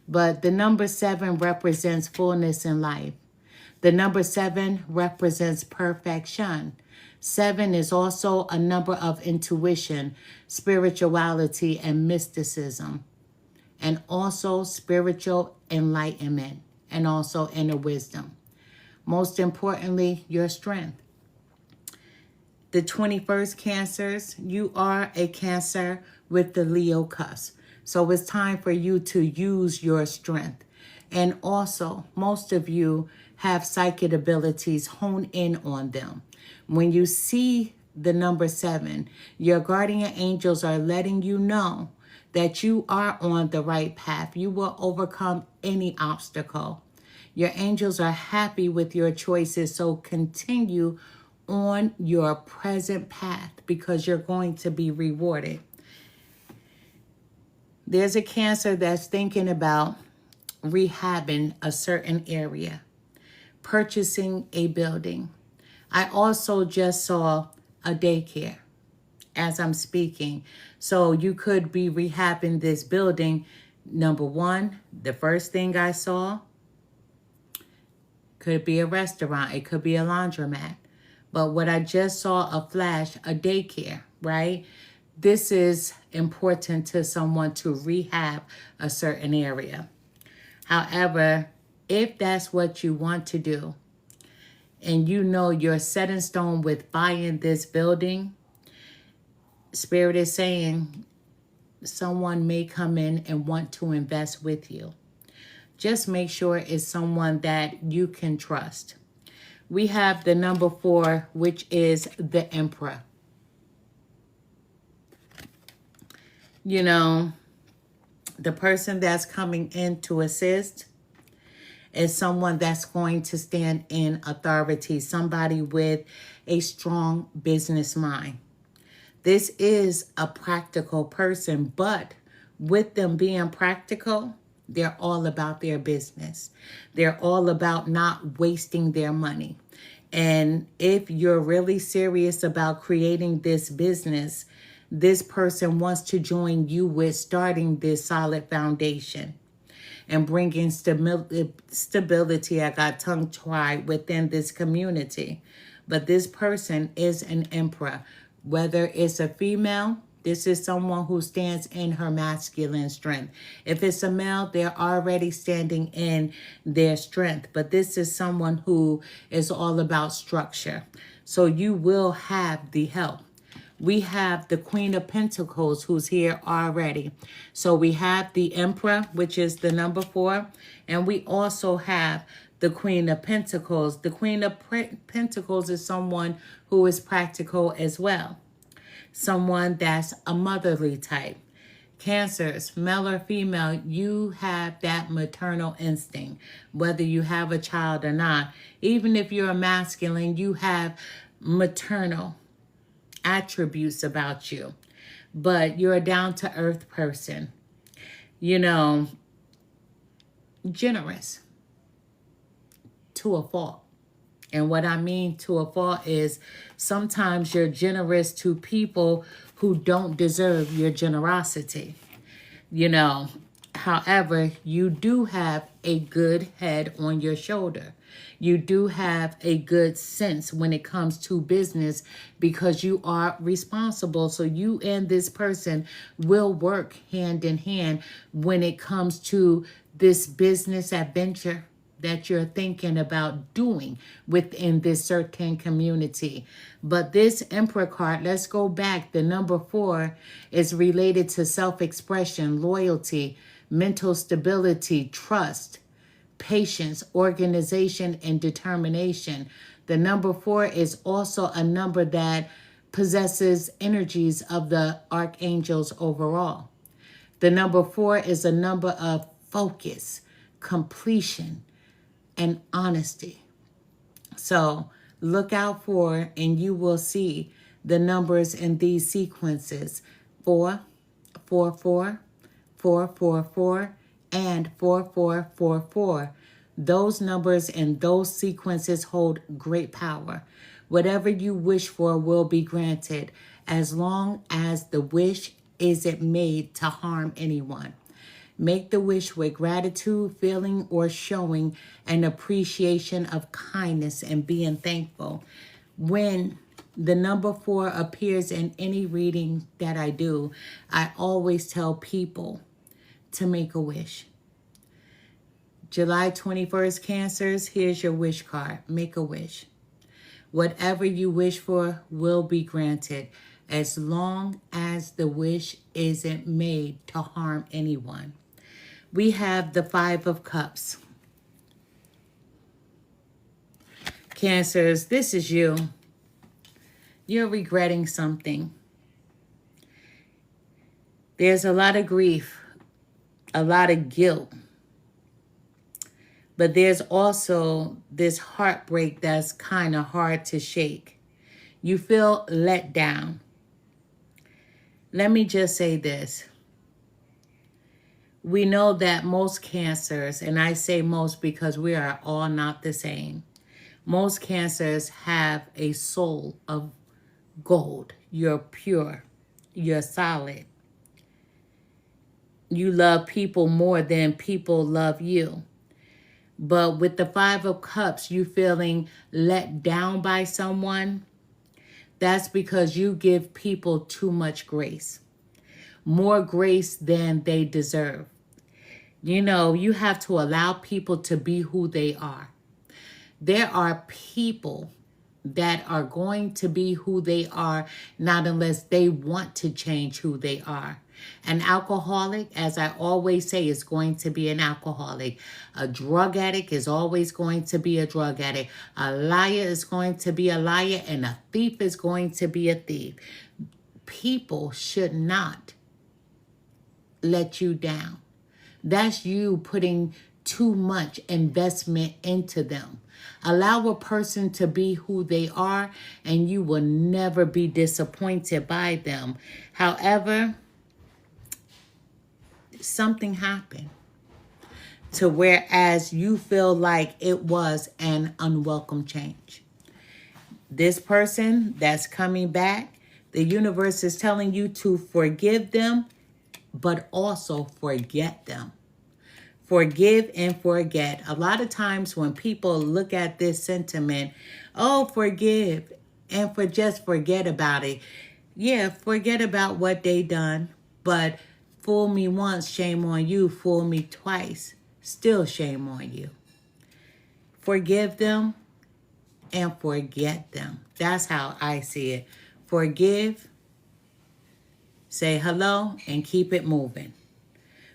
But the number 7 represents fullness in life. The number 7 represents perfection. 7 is also a number of intuition, spirituality, and mysticism, and also spiritual enlightenment, and also inner wisdom. Most importantly, your strength. The 21st Cancers, you are a Cancer with the Leo cusp. So it's time for you to use your strength. And also, most of you have psychic abilities, hone in on them. When you see the number 7, your guardian angels are letting you know that you are on the right path. You will overcome any obstacle. Your angels are happy with your choices, so continue on your present path because you're going to be rewarded. There's a Cancer that's thinking about rehabbing a certain area, purchasing a building. I also just saw a daycare as I'm speaking. So you could be rehabbing this building. Number 1, the first thing I saw could be a restaurant. It could be a laundromat. But what I just saw a flash, a daycare, right? This is important to someone to rehab a certain area. However, if that's what you want to do, and you know you're set in stone with buying this building, Spirit is saying someone may come in and want to invest with you. Just make sure it's someone that you can trust. We have the number 4, which is the Emperor. You know, the person that's coming in to assist is someone that's going to stand in authority, somebody with a strong business mind. This is a practical person, but with them being practical, they're all about their business. They're all about not wasting their money. And if you're really serious about creating this business, this person wants to join you with starting this solid foundation and bringing stability. I got tongue-tied within this community. But this person is an Emperor. Whether it's a female, this is someone who stands in her masculine strength. If it's a male, they're already standing in their strength. But this is someone who is all about structure. So you will have the help. We have the Queen of Pentacles who's here already. So we have the Emperor, which is the number 4. And we also have the Queen of Pentacles. The Queen of Pentacles is someone who is practical as well. Someone that's a motherly type. Cancers, male or female, you have that maternal instinct, whether you have a child or not. Even if you're a masculine, you have maternal attributes about you. But you're a down-to-earth person. You know, generous to a fault. And what I mean to a fault is sometimes you're generous to people who don't deserve your generosity. You know, however, you do have a good head on your shoulder. You do have a good sense when it comes to business because you are responsible. So you and this person will work hand in hand when it comes to this business adventure that you're thinking about doing within this certain community. But this Emperor card, let's go back. The number 4 is related to self-expression, loyalty, mental stability, trust, patience, organization, and determination. The number 4 is also a number that possesses energies of the archangels overall. The number 4 is a number of focus, completion, and honesty. So look out for, and you will see the numbers in these sequences: 4, 4, 4, 4, 4, 4, and 4, 4, 4, 4. Those numbers and those sequences hold great power. Whatever you wish for will be granted, as long as the wish isn't made to harm anyone. Make the wish with gratitude, feeling, or showing an appreciation of kindness and being thankful. When the number 4 appears in any reading that I do, I always tell people to make a wish. July 21st, Cancers, here's your wish card. Make a wish. Whatever you wish for will be granted, as long as the wish isn't made to harm anyone. We have the 5 of Cups. Cancers, this is you. You're regretting something. There's a lot of grief, a lot of guilt. But there's also this heartbreak that's kind of hard to shake. You feel let down. Let me just say this. We know that most Cancers, and I say most because we are all not the same, most Cancers have a soul of gold. You're pure. You're solid. You love people more than people love you. But with the 5 of Cups, you feeling let down by someone, that's because you give people too much grace. More grace than they deserve. You know, you have to allow people to be who they are. There are people that are going to be who they are, not unless they want to change who they are. An alcoholic, as I always say, is going to be an alcoholic. A drug addict is always going to be a drug addict. A liar is going to be a liar, and a thief is going to be a thief. People should not let you down. That's you putting too much investment into them. Allow a person to be who they are, and you will never be disappointed by them. However, something happened to whereas you feel like it was an unwelcome change. This person that's coming back, the universe is telling you to forgive them, but also forget them. Forgive and forget. A lot of times when people look at this sentiment, oh, forgive and just forget about it. Yeah, forget about what they done, but fool me once, shame on you. Fool me twice, still shame on you. Forgive them and forget them. That's how I see it. Forgive, say hello, and keep it moving.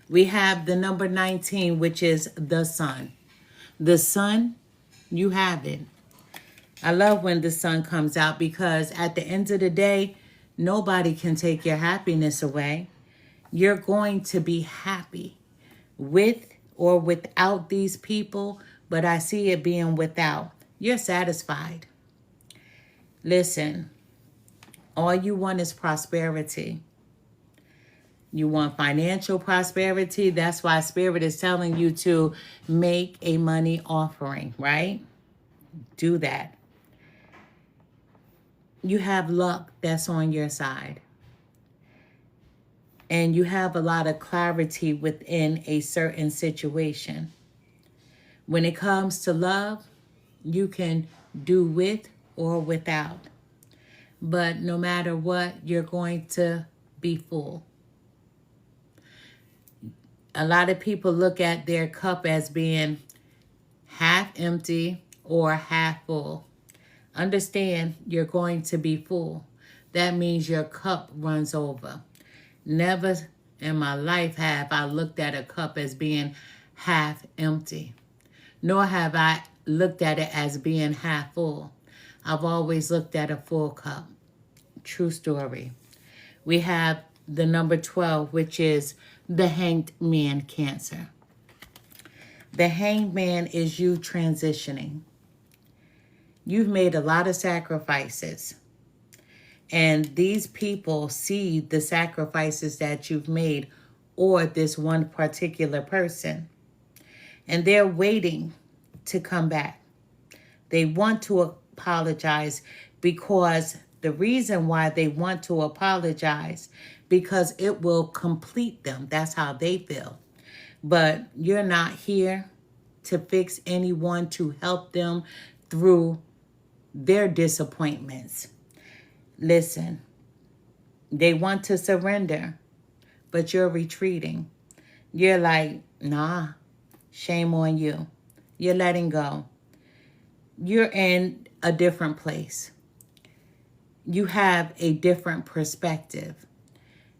We have the number 19, which is the Sun. The Sun, you have it. I love when the sun comes out because at the end of the day, nobody can take your happiness away. You're going to be happy with or without these people, but I see it being without. You're satisfied. Listen, all you want is prosperity. You want financial prosperity. That's why Spirit is telling you to make a money offering, right? Do that. You have luck that's on your side. And you have a lot of clarity within a certain situation. When it comes to love, you can do with or without. But no matter what, you're going to be full. A lot of people look at their cup as being half empty or half full. Understand, you're going to be full. That means your cup runs over. Never in my life have I looked at a cup as being half empty, nor have I looked at it as being half full. I've always looked at a full cup. True story. We have the number 12, which is the Hanged Man Cancer. The Hanged Man is you transitioning. You've made a lot of sacrifices. And these people see the sacrifices that you've made, or this one particular person. And they're waiting to come back. They want to apologize because the reason why they want to apologize, because it will complete them. That's how they feel. But you're not here to fix anyone, to help them through their disappointments. Listen, they want to surrender, but you're retreating. You're like, nah, shame on you. You're letting go. You're in a different place. You have a different perspective.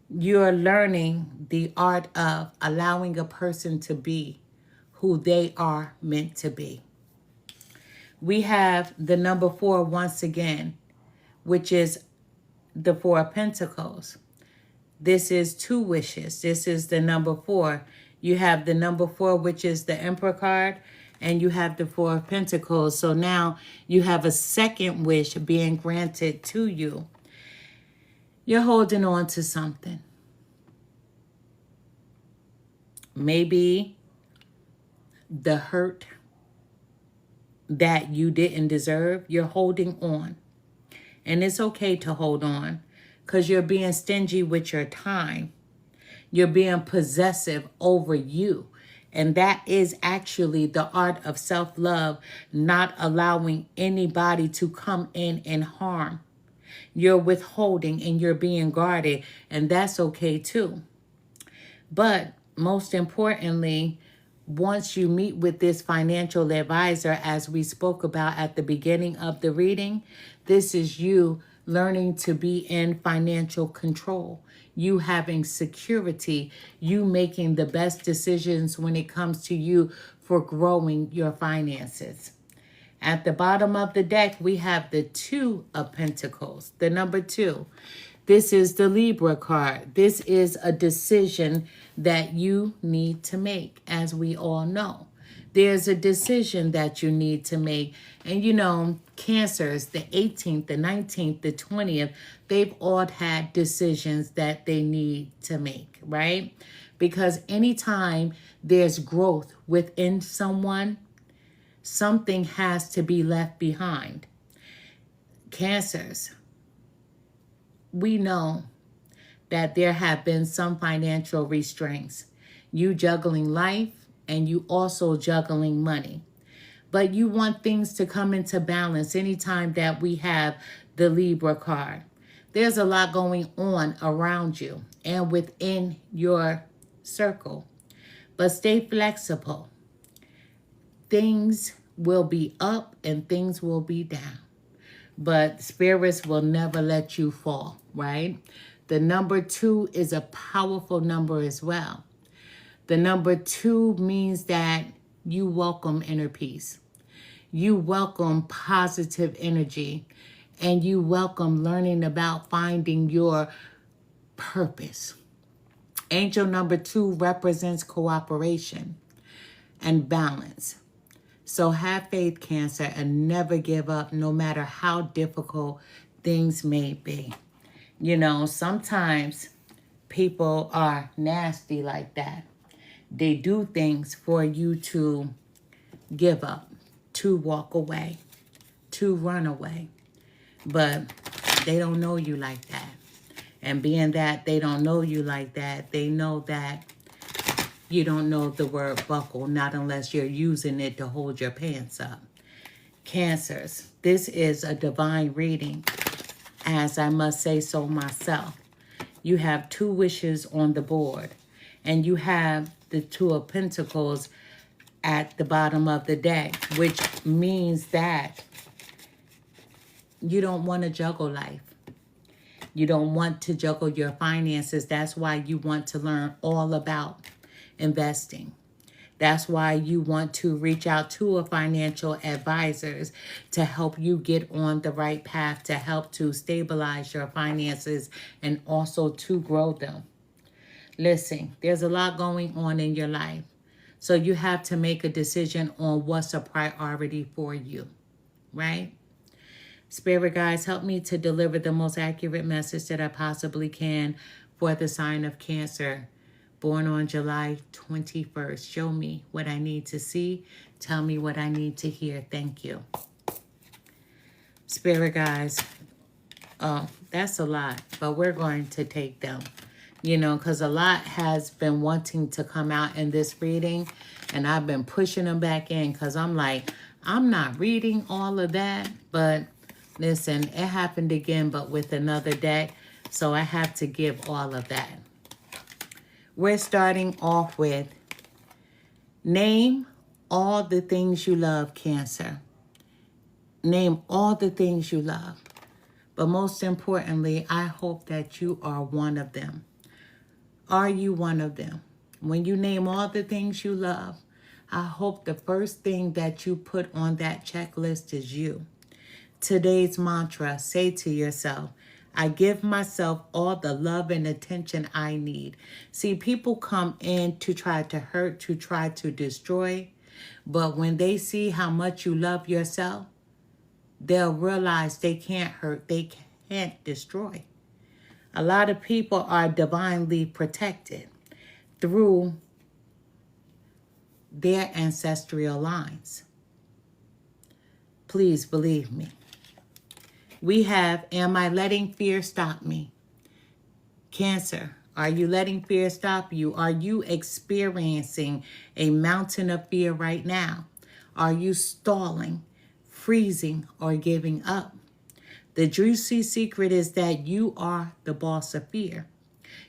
You're learning the art of allowing a person to be who they are meant to be. We have the number 4 once again, which is the 4 of Pentacles. This is 2 wishes. This is the number 4. You have the number 4, which is the Emperor card, and you have the 4 of Pentacles. So now you have a second wish being granted to you. You're holding on to something. Maybe the hurt that you didn't deserve, you're holding on. And it's okay to hold on because you're being stingy with your time. You're being possessive over you. And that is actually the art of self-love, not allowing anybody to come in and harm. You're withholding and you're being guarded, and that's okay too. But most importantly, once you meet with this financial advisor, as we spoke about at the beginning of the reading, this is you learning to be in financial control, you having security, you making the best decisions when it comes to you for growing your finances. At the bottom of the deck, we have the 2 of Pentacles, the number 2. This is the Libra card. This is a decision that you need to make, as we all know. There's a decision that you need to make. And you know, Cancers, the 18th, the 19th, the 20th, they've all had decisions that they need to make, right? Because anytime there's growth within someone, something has to be left behind. Cancers, we know that there have been some financial restraints. You juggling life and you also juggling money. But you want things to come into balance anytime that we have the Libra card. There's a lot going on around you and within your circle. But stay flexible. Things will be up and things will be down. But spirits will never let you fall, right? The number 2 is a powerful number as well. The number 2 means that you welcome inner peace. You welcome positive energy. And you welcome learning about finding your purpose. Angel number 2 represents cooperation and balance. So have faith, Cancer, and never give up no matter how difficult things may be. You know, sometimes people are nasty like that. They do things for you to give up, to walk away, to run away. But they don't know you like that. And being that they don't know you like that, they know that you don't know the word buckle, not unless you're using it to hold your pants up. Cancers, this is a divine reading, as I must say so myself. You have 2 wishes on the board, and you have the 2 of Pentacles at the bottom of the deck, which means that you don't want to juggle life. You don't want to juggle your finances. That's why you want to learn all about investing. That's why you want to reach out to a financial advisors to help you get on the right path, to help to stabilize your finances and also to grow them. Listen, there's a lot going on in your life. So you have to make a decision on what's a priority for you, right? Spirit guides, help me to deliver the most accurate message that I possibly can for the sign of Cancer, born on July 21st. Show me what I need to see. Tell me what I need to hear. Thank you. Spirit guides, oh, that's a lot, but we're going to take them. You know, because a lot has been wanting to come out in this reading, and I've been pushing them back in because I'm like, I'm not reading all of that, but listen, it happened again, but with another deck, so I have to give all of that. We're starting off with name all the things you love, Cancer. Name all the things you love. But most importantly, I hope that you are one of them. Are you one of them? When you name all the things you love, I hope the first thing that you put on that checklist is you. Today's mantra, say to yourself, I give myself all the love and attention I need. See, people come in to try to hurt, to try to destroy, but when they see how much you love yourself, they'll realize they can't hurt, they can't destroy. A lot of people are divinely protected through their ancestral lines. Please believe me. We have, am I letting fear stop me? Cancer, are you letting fear stop you? Are you experiencing a mountain of fear right now? Are you stalling, freezing, or giving up? The juicy secret is that you are the boss of fear.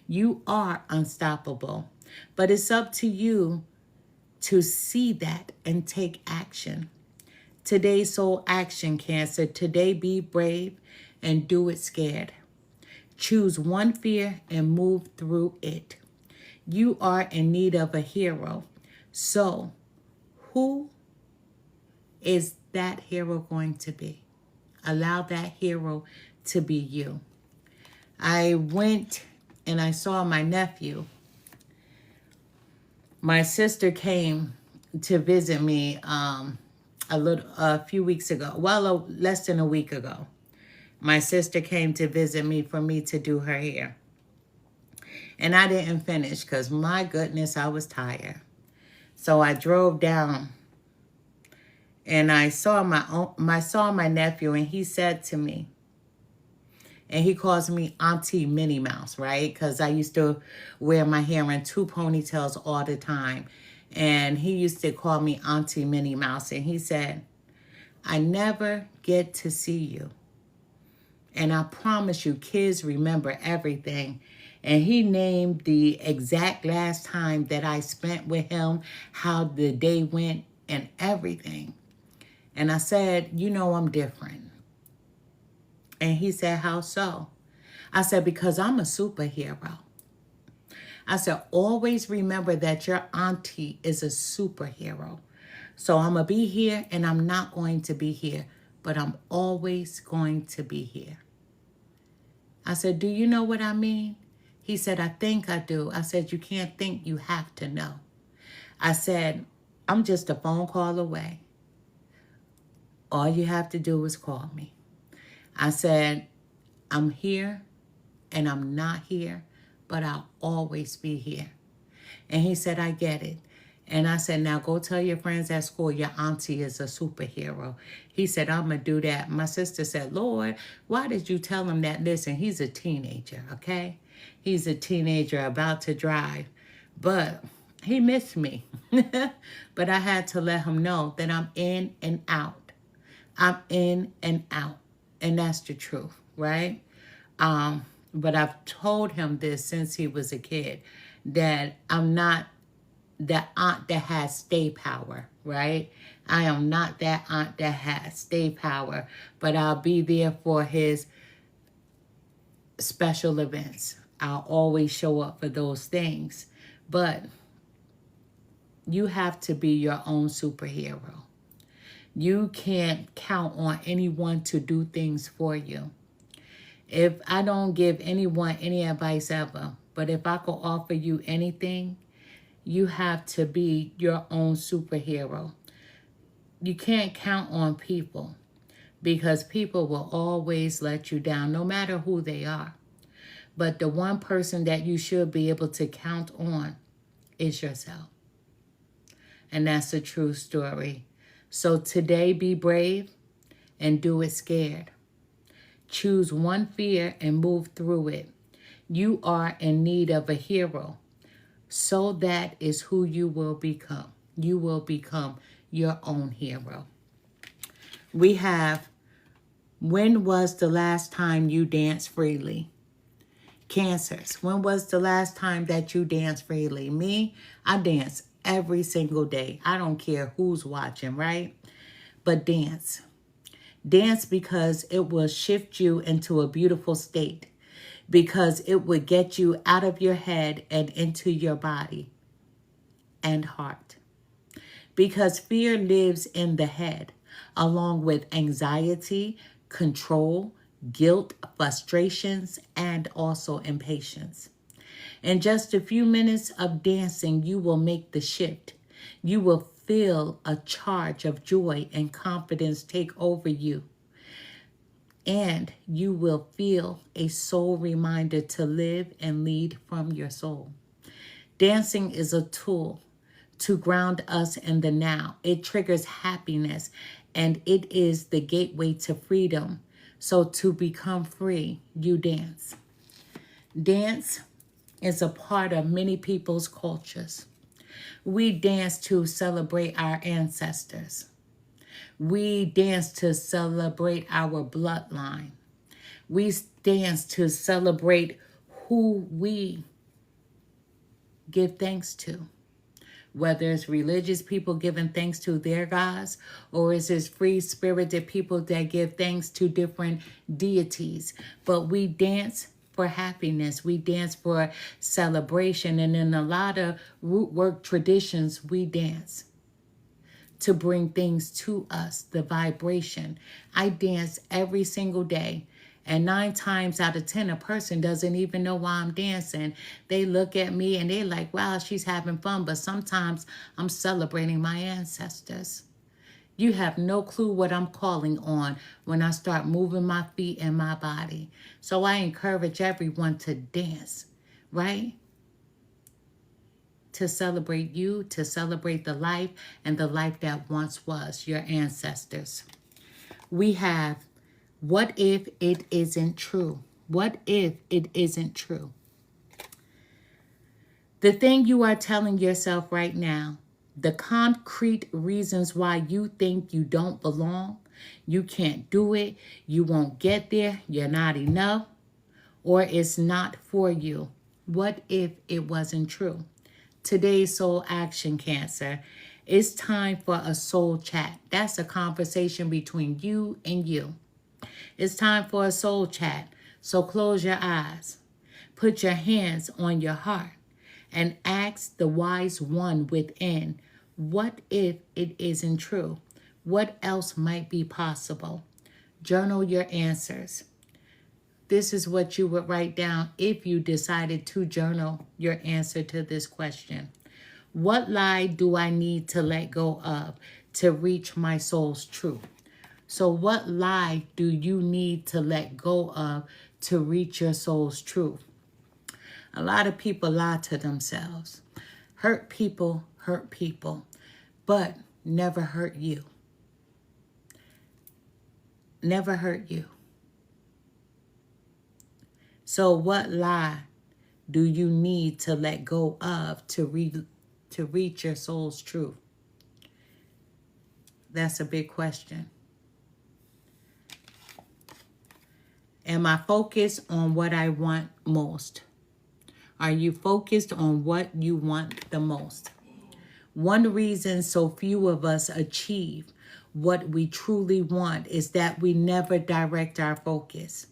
You are unstoppable. But it's up to you to see that and take action. Today's soul action, Cancer. Today be brave and do it scared. Choose one fear and move through it. You are in need of a hero. So who is that hero going to be? Allow that hero to be you. I went and I saw my nephew. My sister came to visit me a few weeks ago. Well, less than a week ago. My sister came to visit me for me to do her hair. And I didn't finish because, my goodness, I was tired. So I drove down and I saw my nephew, and he said to me, and he calls me Auntie Minnie Mouse, right? Because I used to wear my hair in 2 ponytails all the time. And he used to call me Auntie Minnie Mouse. And he said, I never get to see you. And I promise you, kids remember everything. And he named the exact last time that I spent with him, how the day went, and everything. And I said, you know, I'm different. And he said, how so? I said, because I'm a superhero. I said, always remember that your auntie is a superhero. So I'm going to be here and I'm not going to be here, but I'm always going to be here. I said, do you know what I mean? He said, I think I do. I said, you can't think, you have to know. I said, I'm just a phone call away. All you have to do is call me. I said, I'm here and I'm not here, but I'll always be here. And he said, I get it. And I said, now go tell your friends at school your auntie is a superhero. He said, I'm going to do that. My sister said, Lord, why did you tell him that? Listen, he's a teenager, okay? He's a teenager about to drive. But he missed me. But I had to let him know that I'm in and out. I'm in and out. And that's the truth, right? But I've told him this since he was a kid, that I'm not that aunt that has stay power, right? I am not that aunt that has stay power, but I'll be there for his special events. I'll always show up for those things. But you have to be your own superhero. You can't count on anyone to do things for you. If I don't give anyone any advice ever, but if I could offer you anything, you have to be your own superhero. You can't count on people because people will always let you down, no matter who they are. But the one person that you should be able to count on is yourself. And that's a true story. So today, be brave and do it scared. Choose one fear and move through it. You are in need of a hero. So that is who you will become. You will become your own hero. We have, when was the last time you danced freely? Cancers, when was the last time that you danced freely? Me, I dance every single day. I don't care who's watching, right? But dance. Dance because it will shift you into a beautiful state. Because it would get you out of your head and into your body and heart. Because fear lives in the head, along with anxiety, control, guilt, frustrations, and also impatience. In just a few minutes of dancing, you will make the shift. You will feel a charge of joy and confidence take over you. And you will feel a soul reminder to live and lead from your soul. Dancing is a tool to ground us in the now. It triggers happiness and it is the gateway to freedom. So to become free, you dance. Dance is a part of many people's cultures. We dance to celebrate our ancestors. We dance to celebrate our bloodline. We dance to celebrate who we give thanks to. Whether it's religious people giving thanks to their gods, or is it free-spirited people that give thanks to different deities. But we dance for happiness. We dance for celebration. And in a lot of root work traditions, we dance to bring things to us, the vibration. I dance every single day. And 9 times out of 10, a person doesn't even know why I'm dancing. They look at me and they're like, wow, she's having fun. But sometimes I'm celebrating my ancestors. You have no clue what I'm calling on when I start moving my feet and my body. So I encourage everyone to dance, right? To celebrate you, to celebrate the life and the life that once was, your ancestors. We have, what if it isn't true? What if it isn't true? The thing you are telling yourself right now, the concrete reasons why you think you don't belong, you can't do it, you won't get there, you're not enough, or it's not for you. What if it wasn't true? Today's Soul Action, Cancer. It's time for a soul chat. That's a conversation between you and you. It's time for a soul chat. So close your eyes. Put your hands on your heart and ask the wise one within, what if it isn't true? What else might be possible? Journal your answers. this is what you would write down if you decided to journal your answer to this question. What lie do I need to let go of to reach my soul's truth? So what lie do you need to let go of to reach your soul's truth? A lot of people lie to themselves. Hurt people, but never hurt you. Never hurt you. So what lie do you need to let go of to reach your soul's truth? That's a big question. Am I focused on what I want most? Are you focused on what you want the most? One reason so few of us achieve what we truly want is that we never direct our focus.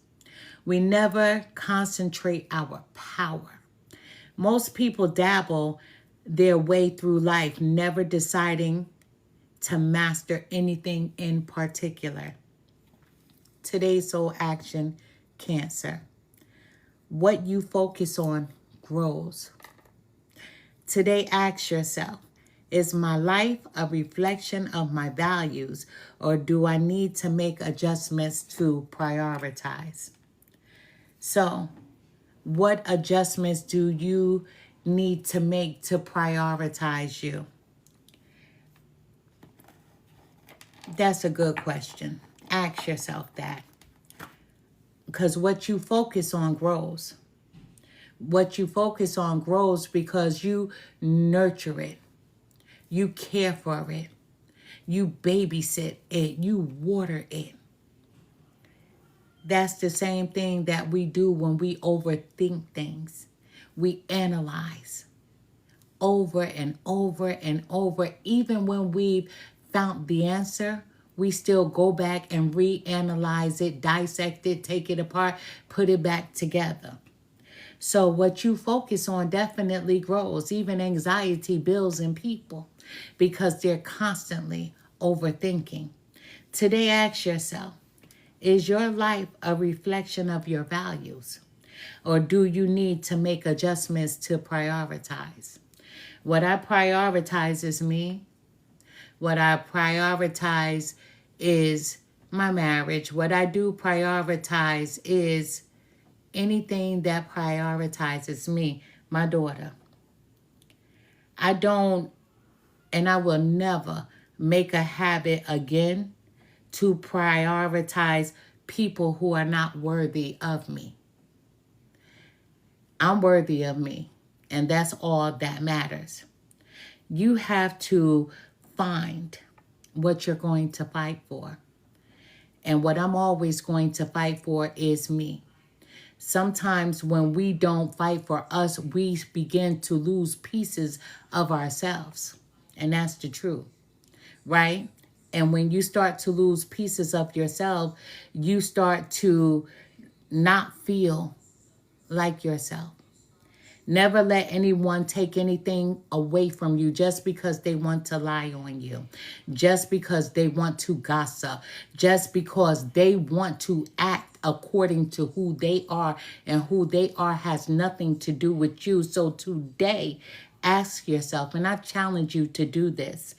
We never concentrate our power. Most people dabble their way through life, never deciding to master anything in particular. Today's soul action, Cancer. What you focus on grows. Today, ask yourself, is my life a reflection of my values, or do I need to make adjustments to prioritize? So, what adjustments do you need to make to prioritize you? That's a good question. Ask yourself that. Because what you focus on grows. What you focus on grows because you nurture it. You care for it. You babysit it. You water it. That's the same thing that we do when we overthink things. We analyze over and over and over. Even when we've found the answer, we still go back and reanalyze it, dissect it, take it apart, put it back together. So what you focus on definitely grows. Even anxiety builds in people because they're constantly overthinking. Today, ask yourself, is your life a reflection of your values? Or do you need to make adjustments to prioritize? What I prioritize is me. What I prioritize is my marriage. What I do prioritize is anything that prioritizes me, my daughter. I don't, and I will never make a habit again to prioritize people who are not worthy of me. I'm worthy of me, and that's all that matters. You have to find what you're going to fight for. And what I'm always going to fight for is me. Sometimes when we don't fight for us, we begin to lose pieces of ourselves. And that's the truth, right? And when you start to lose pieces of yourself, you start to not feel like yourself. Never let anyone take anything away from you just because they want to lie on you, just because they want to gossip, just because they want to act according to who they are, and who they are has nothing to do with you. So today, ask yourself, and I challenge you to do this.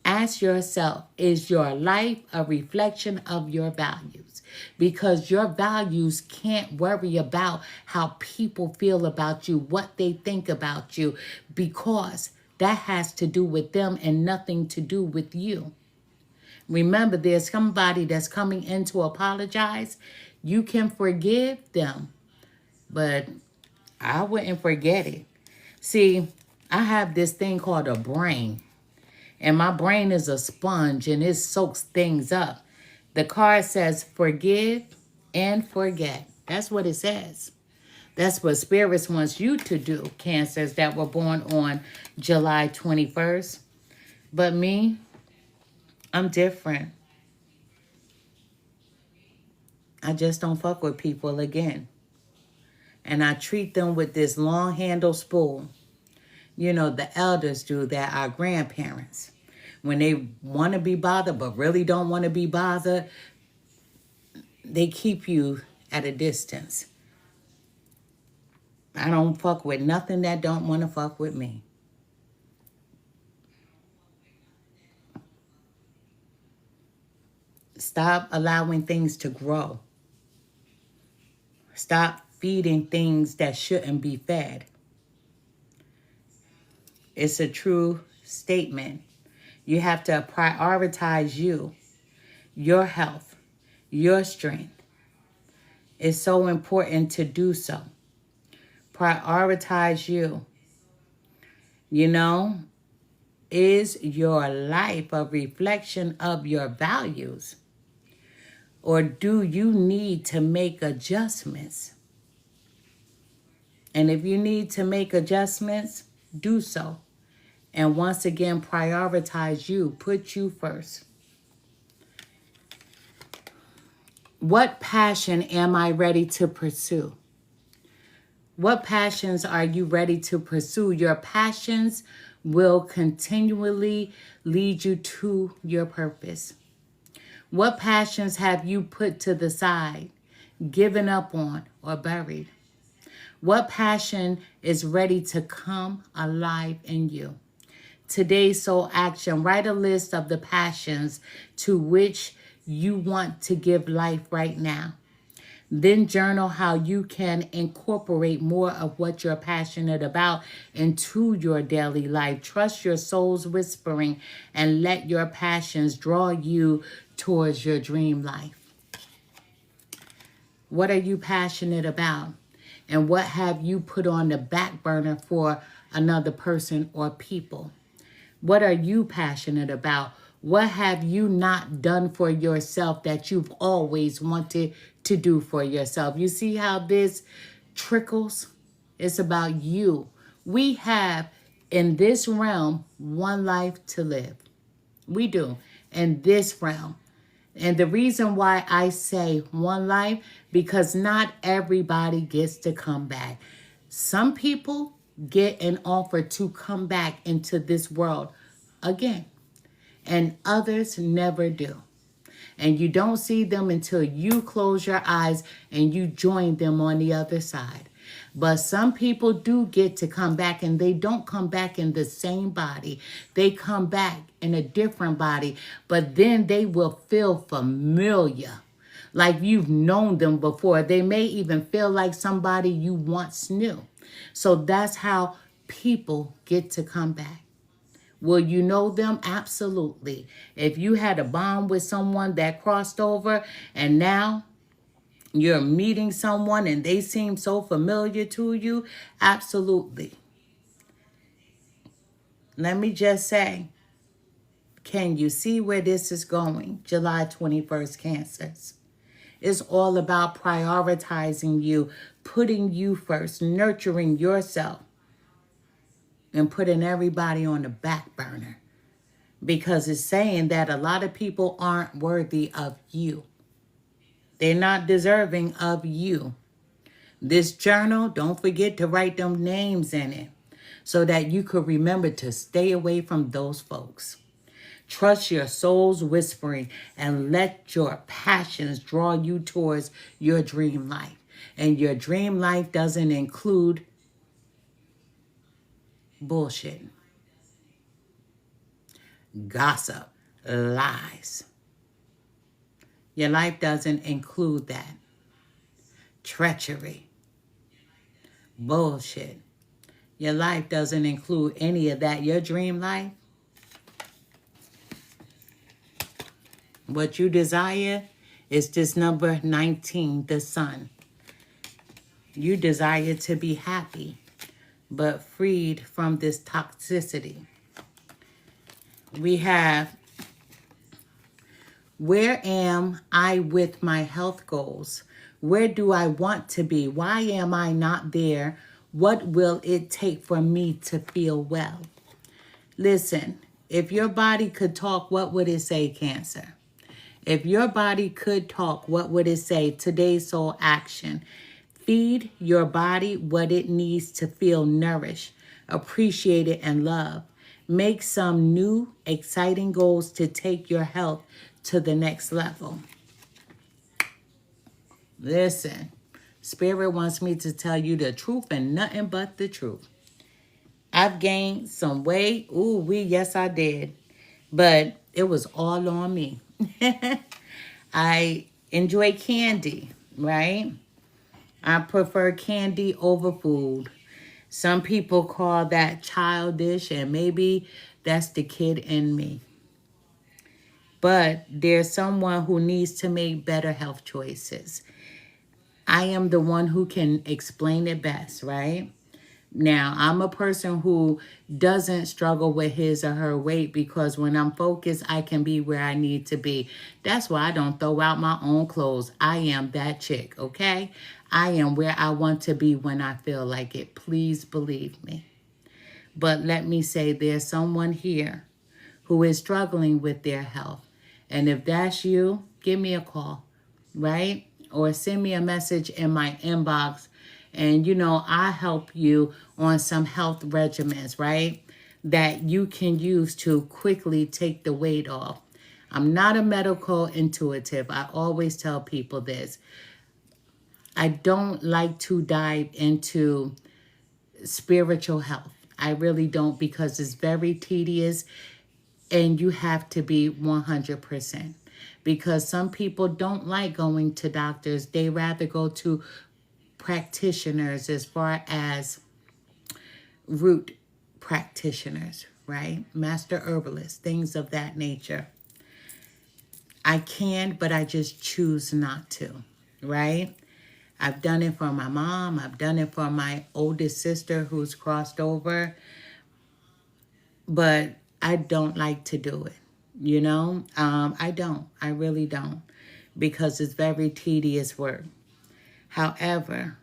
Ask yourself, is your life a reflection of your values? Because your values can't worry about how people feel about you, what they think about you, because that has to do with them and nothing to do with you. Remember, there's somebody that's coming in to apologize. You can forgive them, but I wouldn't forget it. See, I have this thing called a brain. And my brain is a sponge and it soaks things up. The card says forgive and forget. That's what it says. That's what Spirits wants you to do, Cancers that were born on July 21st. But me, I'm different. I just don't fuck with people again. And I treat them with this long handle spoon. You know, the elders do that, our grandparents. When they want to be bothered but really don't want to be bothered, they keep you at a distance. I don't fuck with nothing that don't want to fuck with me. Stop allowing things to grow. Stop feeding things that shouldn't be fed. It's a true statement. You have to prioritize you, your health, your strength. It's so important to do so. Prioritize you. You know, is your life a reflection of your values? Or do you need to make adjustments? And if you need to make adjustments, do so. And once again, prioritize you. Put you first. What passion am I ready to pursue? What passions are you ready to pursue? Your passions will continually lead you to your purpose. What passions have you put to the side, given up on, or buried? What passion is ready to come alive in you? Today's soul action. Write a list of the passions to which you want to give life right now. Then journal how you can incorporate more of what you're passionate about into your daily life. Trust your soul's whispering and let your passions draw you towards your dream life. What are you passionate about? And what have you put on the back burner for another person or people? What are you passionate about? What have you not done for yourself that you've always wanted to do for yourself? You see how this trickles? It's about you. We have in this realm one life to live. We do in this realm. And the reason why I say one life, because not everybody gets to come back. Some people get an offer to come back into this world again, and others never do. And you don't see them until you close your eyes and you join them on the other side. But some people do get to come back, and they don't come back in the same body. They come back in a different body, but then they will feel familiar, like you've known them before. They may even feel like somebody you once knew. So that's how people get to come back. Will you know them? Absolutely. If you had a bond with someone that crossed over and now you're meeting someone and they seem so familiar to you, absolutely. Let me just say, can you see where this is going? July 21st, Cancers. It's all about prioritizing you, putting you first, nurturing yourself, and putting everybody on the back burner. Because it's saying that a lot of people aren't worthy of you. They're not deserving of you. This journal, don't forget to write them names in it so that you could remember to stay away from those folks. Trust your soul's whispering and let your passions draw you towards your dream life. And your dream life doesn't include bullshit, gossip, lies. Your life doesn't include that. Treachery, bullshit. Your life doesn't include any of that. Your dream life, what you desire is this number 19, the sun. You desire to be happy, but freed from this toxicity. We have, where am I with my health goals? Where do I want to be? Why am I not there? What will it take for me to feel well? Listen, if your body could talk, what would it say, Cancer? If your body could talk, what would it say? Today's soul action. Feed your body what it needs to feel nourished, appreciated, and loved. Make some new, exciting goals to take your health to the next level. Listen, Spirit wants me to tell you the truth and nothing but the truth. I've gained some weight. Yes, I did. But it was all on me. I enjoy candy, right? I prefer candy over food. Some people call that childish, and maybe that's the kid in me. But there's someone who needs to make better health choices. I am the one who can explain it best, right? Now, I'm a person who doesn't struggle with his or her weight because when I'm focused, I can be where I need to be. That's why I don't throw out my own clothes. I am that chick, okay? I am where I want to be when I feel like it. Please believe me. But let me say there's someone here who is struggling with their health. And if that's you, give me a call, right? Or send me a message in my inbox. And, I help you on some health regimens, right? That you can use to quickly take the weight off. I'm not a medical intuitive. I always tell people this. I don't like to dive into spiritual health. I really don't because it's very tedious and you have to be 100%. Because some people don't like going to doctors. They rather go to practitioners as far as root practitioners, right? Master herbalists, things of that nature. I can, but I just choose not to, right? I've done it for my mom. I've done it for my oldest sister who's crossed over. But I don't like to do it, I don't. I really don't because it's very tedious work. However,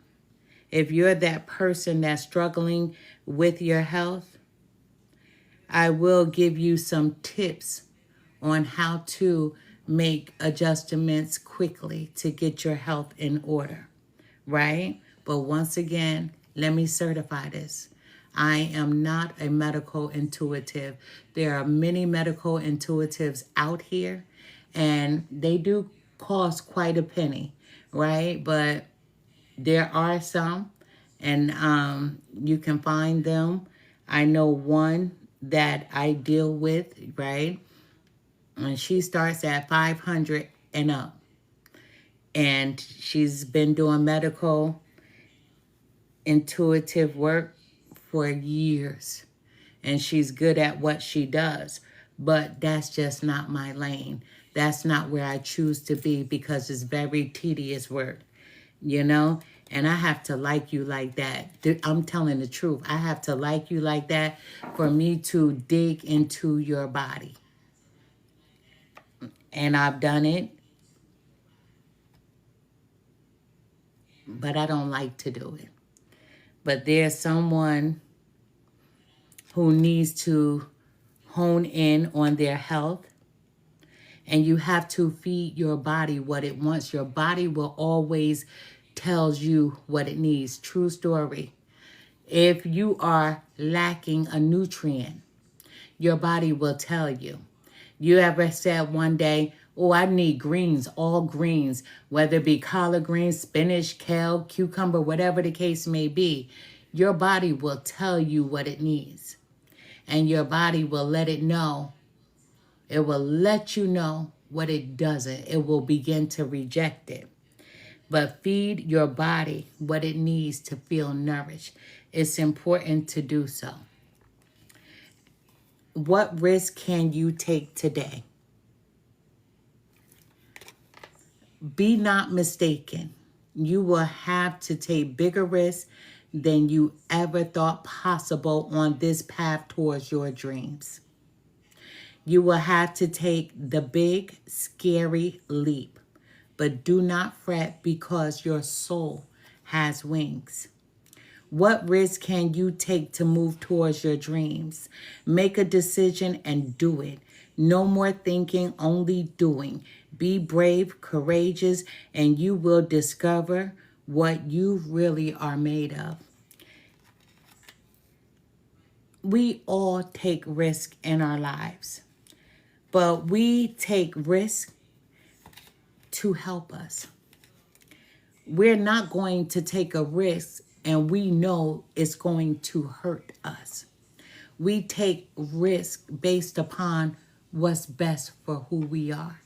if you're that person that's struggling with your health, I will give you some tips on how to make adjustments quickly to get your health in order, right? But once again, let me certify this. I am not a medical intuitive. There are many medical intuitives out here, and they do cost quite a penny, right? But there are some, and you can find them. I know one that I deal with, right? And she starts at 500 and up. And she's been doing medical intuitive work for years. And she's good at what she does. But that's just not my lane. That's not where I choose to be because it's very tedious work, And I have to like you like that. I'm telling the truth. I have to like you like that for me to dig into your body. And I've done it, but I don't like to do it. But there's someone who needs to hone in on their health. And you have to feed your body what it wants. Your body will always tells you what it needs. True story. If you are lacking a nutrient, your body will tell you. You ever said one day, oh, I need greens, all greens, whether it be collard greens, spinach, kale, cucumber, whatever the case may be. Your body will tell you what it needs. And your body will let it know. It will let you know what it doesn't. It will begin to reject it. But feed your body what it needs to feel nourished. It's important to do so. What risk can you take today? Be not mistaken. You will have to take bigger risks than you ever thought possible on this path towards your dreams. You will have to take the big, scary leap. But do not fret because your soul has wings. What risk can you take to move towards your dreams? Make a decision and do it. No more thinking, only doing. Be brave, courageous, and you will discover what you really are made of. We all take risk in our lives, but we take risk to help us. we're not going to take a risk and we know it's going to hurt us. We take risk based upon what's best for who we are.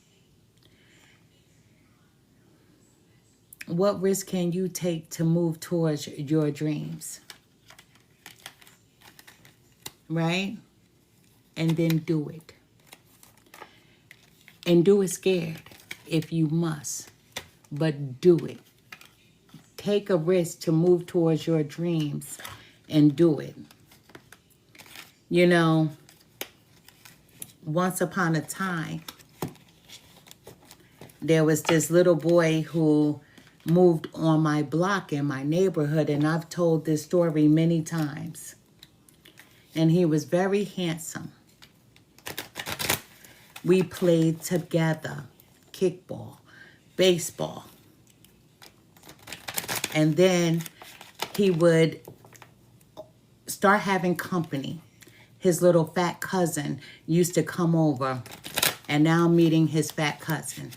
What risk can you take to move towards your dreams? Right? And then do it. And do it scared if you must. But do it. Take a risk to move towards your dreams and do it. You know, once upon a time, there was this little boy who moved on my block in my neighborhood, and I've told this story many times. And he was very handsome. We played together, kickball, baseball. And then he would start having company. His little fat cousin used to come over, and now I'm meeting his fat cousin.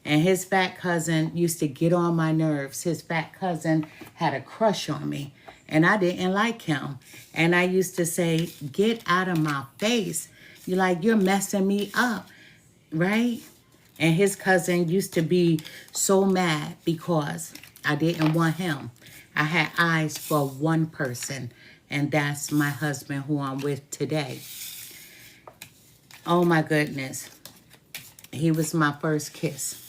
And his fat cousin used to get on my nerves. His fat cousin had a crush on me, and I didn't like him. And I used to say, get out of my face. You're messing me up, right? And his cousin used to be so mad because I didn't want him. I had eyes for one person, and that's my husband who I'm with today. Oh my goodness. He was my first kiss.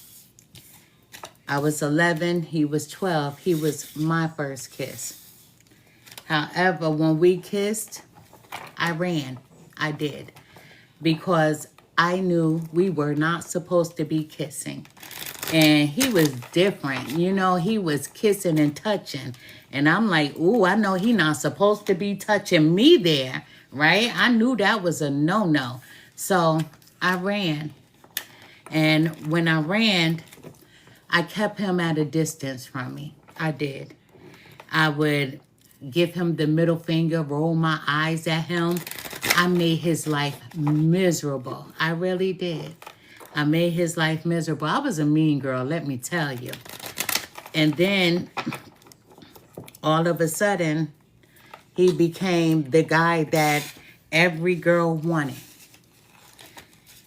I was 11, he was 12. He was my first kiss. However, when we kissed, I ran. I did. Because I knew we were not supposed to be kissing. And he was different. He was kissing and touching. And I'm like, ooh, I know he's not supposed to be touching me there, right? I knew that was a no-no. So I ran. And when I ran, I kept him at a distance from me. I did. I would give him the middle finger, roll my eyes at him. I made his life miserable. I really did. I made his life miserable. I was a mean girl, let me tell you. And then, all of a sudden, he became the guy that every girl wanted.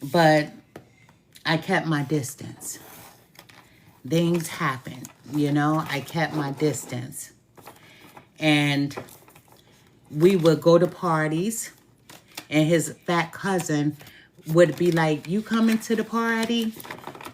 But I kept my distance. Things happened, I kept my distance. And we would go to parties, and his fat cousin would be like, you coming to the party?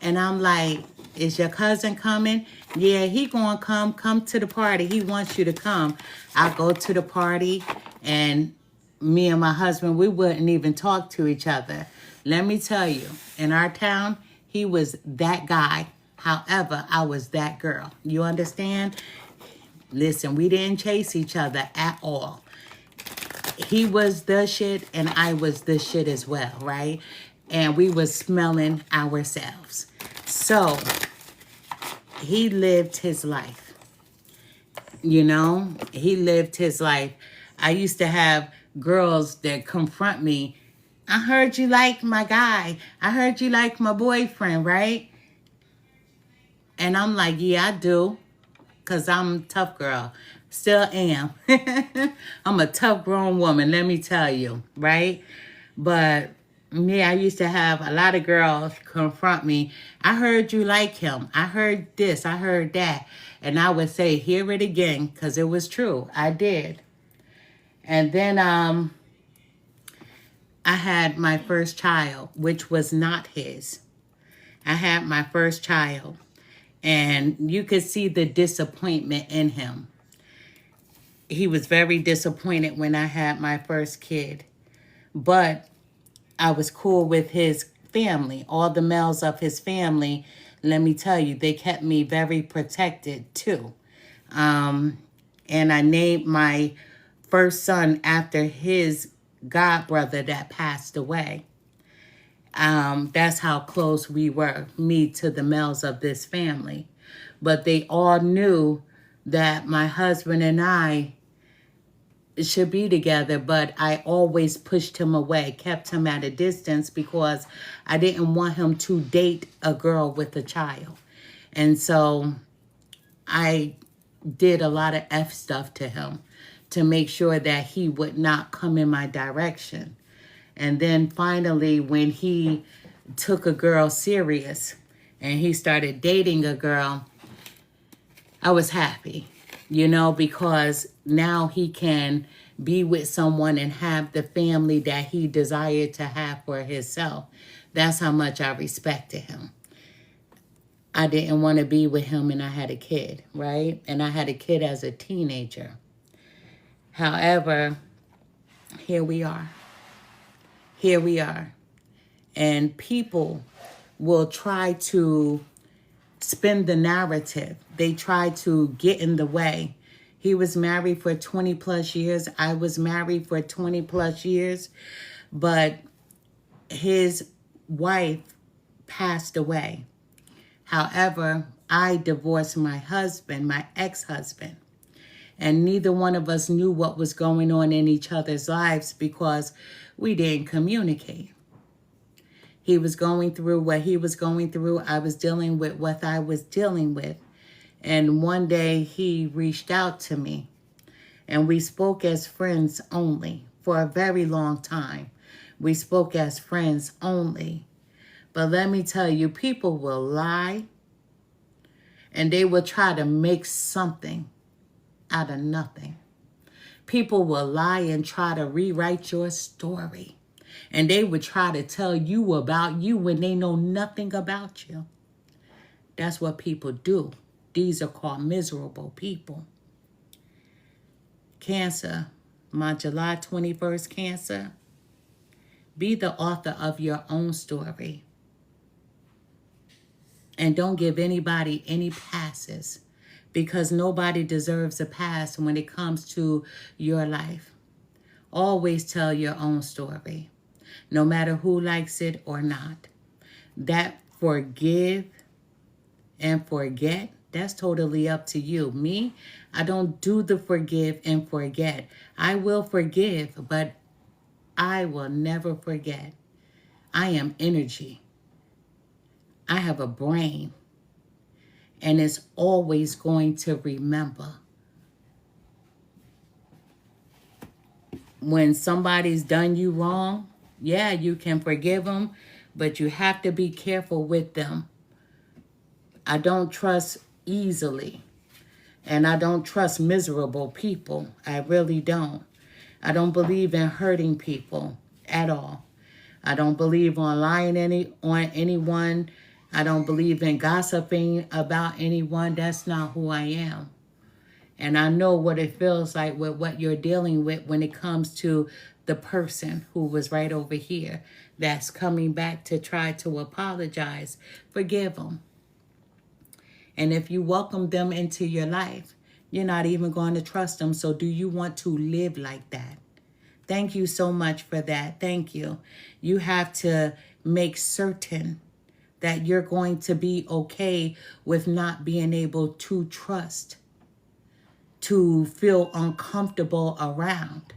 And I'm like, is your cousin coming? Yeah, he gonna come to the party. He wants you to come. I'll go to the party, and me and my husband, we wouldn't even talk to each other. Let me tell you, in our town, he was that guy. However, I was that girl. You understand? Listen, we didn't chase each other at all. He was the shit and I was the shit as well, right? And we was smelling ourselves. So, he lived his life. He lived his life. I used to have girls that confront me. I heard you like my guy. I heard you like my boyfriend, right? And I'm like, yeah, I do. Because I'm a tough girl. Still am. I'm a tough grown woman, let me tell you, right? But, yeah, I used to have a lot of girls confront me. I heard you like him. I heard this. I heard that. And I would say, hear it again, because it was true. I did. And then I had my first child, which was not his. I had my first child. And you could see the disappointment in him. He was very disappointed when I had my first kid. But I was cool with his family. All the males of his family, let me tell you, they kept me very protected too. And I named my first son after his godbrother that passed away. That's how close we were, me to the males of this family. But they all knew that my husband and I should be together, but I always pushed him away, kept him at a distance because I didn't want him to date a girl with a child. And so I did a lot of F stuff to him to make sure that he would not come in my direction. And then finally, when he took a girl serious and he started dating a girl, I was happy, because now he can be with someone and have the family that he desired to have for himself. That's how much I respected him. I didn't want to be with him and I had a kid, right? And I had a kid as a teenager. However, here we are. Here we are. And people will try to spin the narrative. They try to get in the way. He was married for 20 plus years. I was married for 20 plus years. But his wife passed away. However, I divorced my husband, my ex-husband. And neither one of us knew what was going on in each other's lives because we didn't communicate. He was going through what he was going through. I was dealing with what I was dealing with. And one day he reached out to me and we spoke as friends only for a very long time. We spoke as friends only. But let me tell you, people will lie and they will try to make something out of nothing. People will lie and try to rewrite your story. And they would try to tell you about you when they know nothing about you. That's what people do. These are called miserable people. Cancer, my July 21st Cancer. Be the author of your own story. And don't give anybody any passes because nobody deserves a pass when it comes to your life. Always tell your own story, no matter who likes it or not. That forgive and forget, that's totally up to you. Me, I don't do the forgive and forget. I will forgive, but I will never forget. I am energy. I have a brain, and it's always going to remember. When somebody's done you wrong, yeah, you can forgive them, but you have to be careful with them. I don't trust easily, and I don't trust miserable people. I really don't. I don't believe in hurting people at all. I don't believe on lying on anyone. I don't believe in gossiping about anyone. That's not who I am. And I know what it feels like with what you're dealing with when it comes to the person who was right over here that's coming back to try to apologize. Forgive them. And if you welcome them into your life, you're not even going to trust them. So do you want to live like that? Thank you so much for that. Thank you. You have to make certain that you're going to be okay with not being able to trust, to feel uncomfortable around.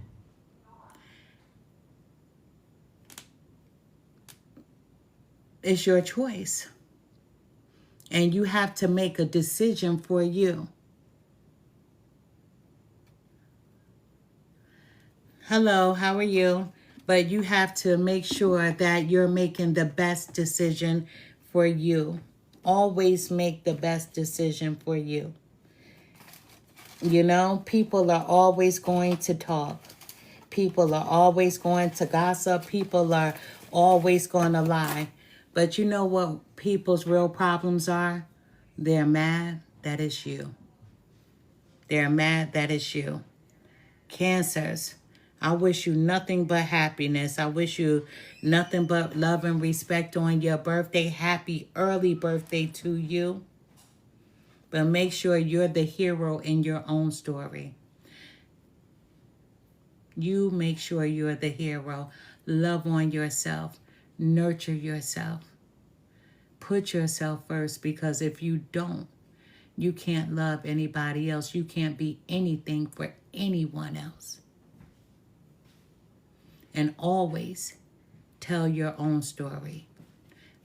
It's your choice. And you have to make a decision for you. Hello, how are you? But you have to make sure that you're making the best decision for you. Always make the best decision for you. People are always going to talk. People are always going to gossip. People are always going to lie. But you know what people's real problems are? They're mad that it's you. They're mad that it's you. Cancers, I wish you nothing but happiness. I wish you nothing but love and respect on your birthday. Happy early birthday to you. But make sure you're the hero in your own story. You make sure you're the hero. Love on yourself. Nurture yourself. Put yourself first, because if you don't, you can't love anybody else. You can't be anything for anyone else. And always tell your own story.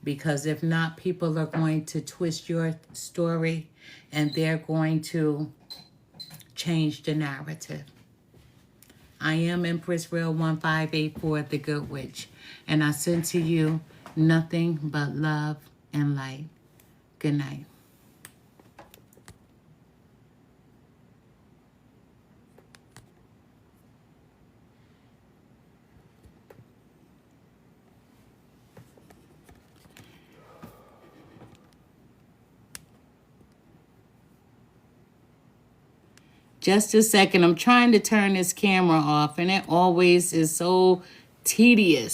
Because if not, people are going to twist your story and they're going to change the narrative. I am Empress Real 1584, the Good Witch, and I send to you nothing but love and light. Good night. Just a second. I'm trying to turn this camera off, and it always is so tedious.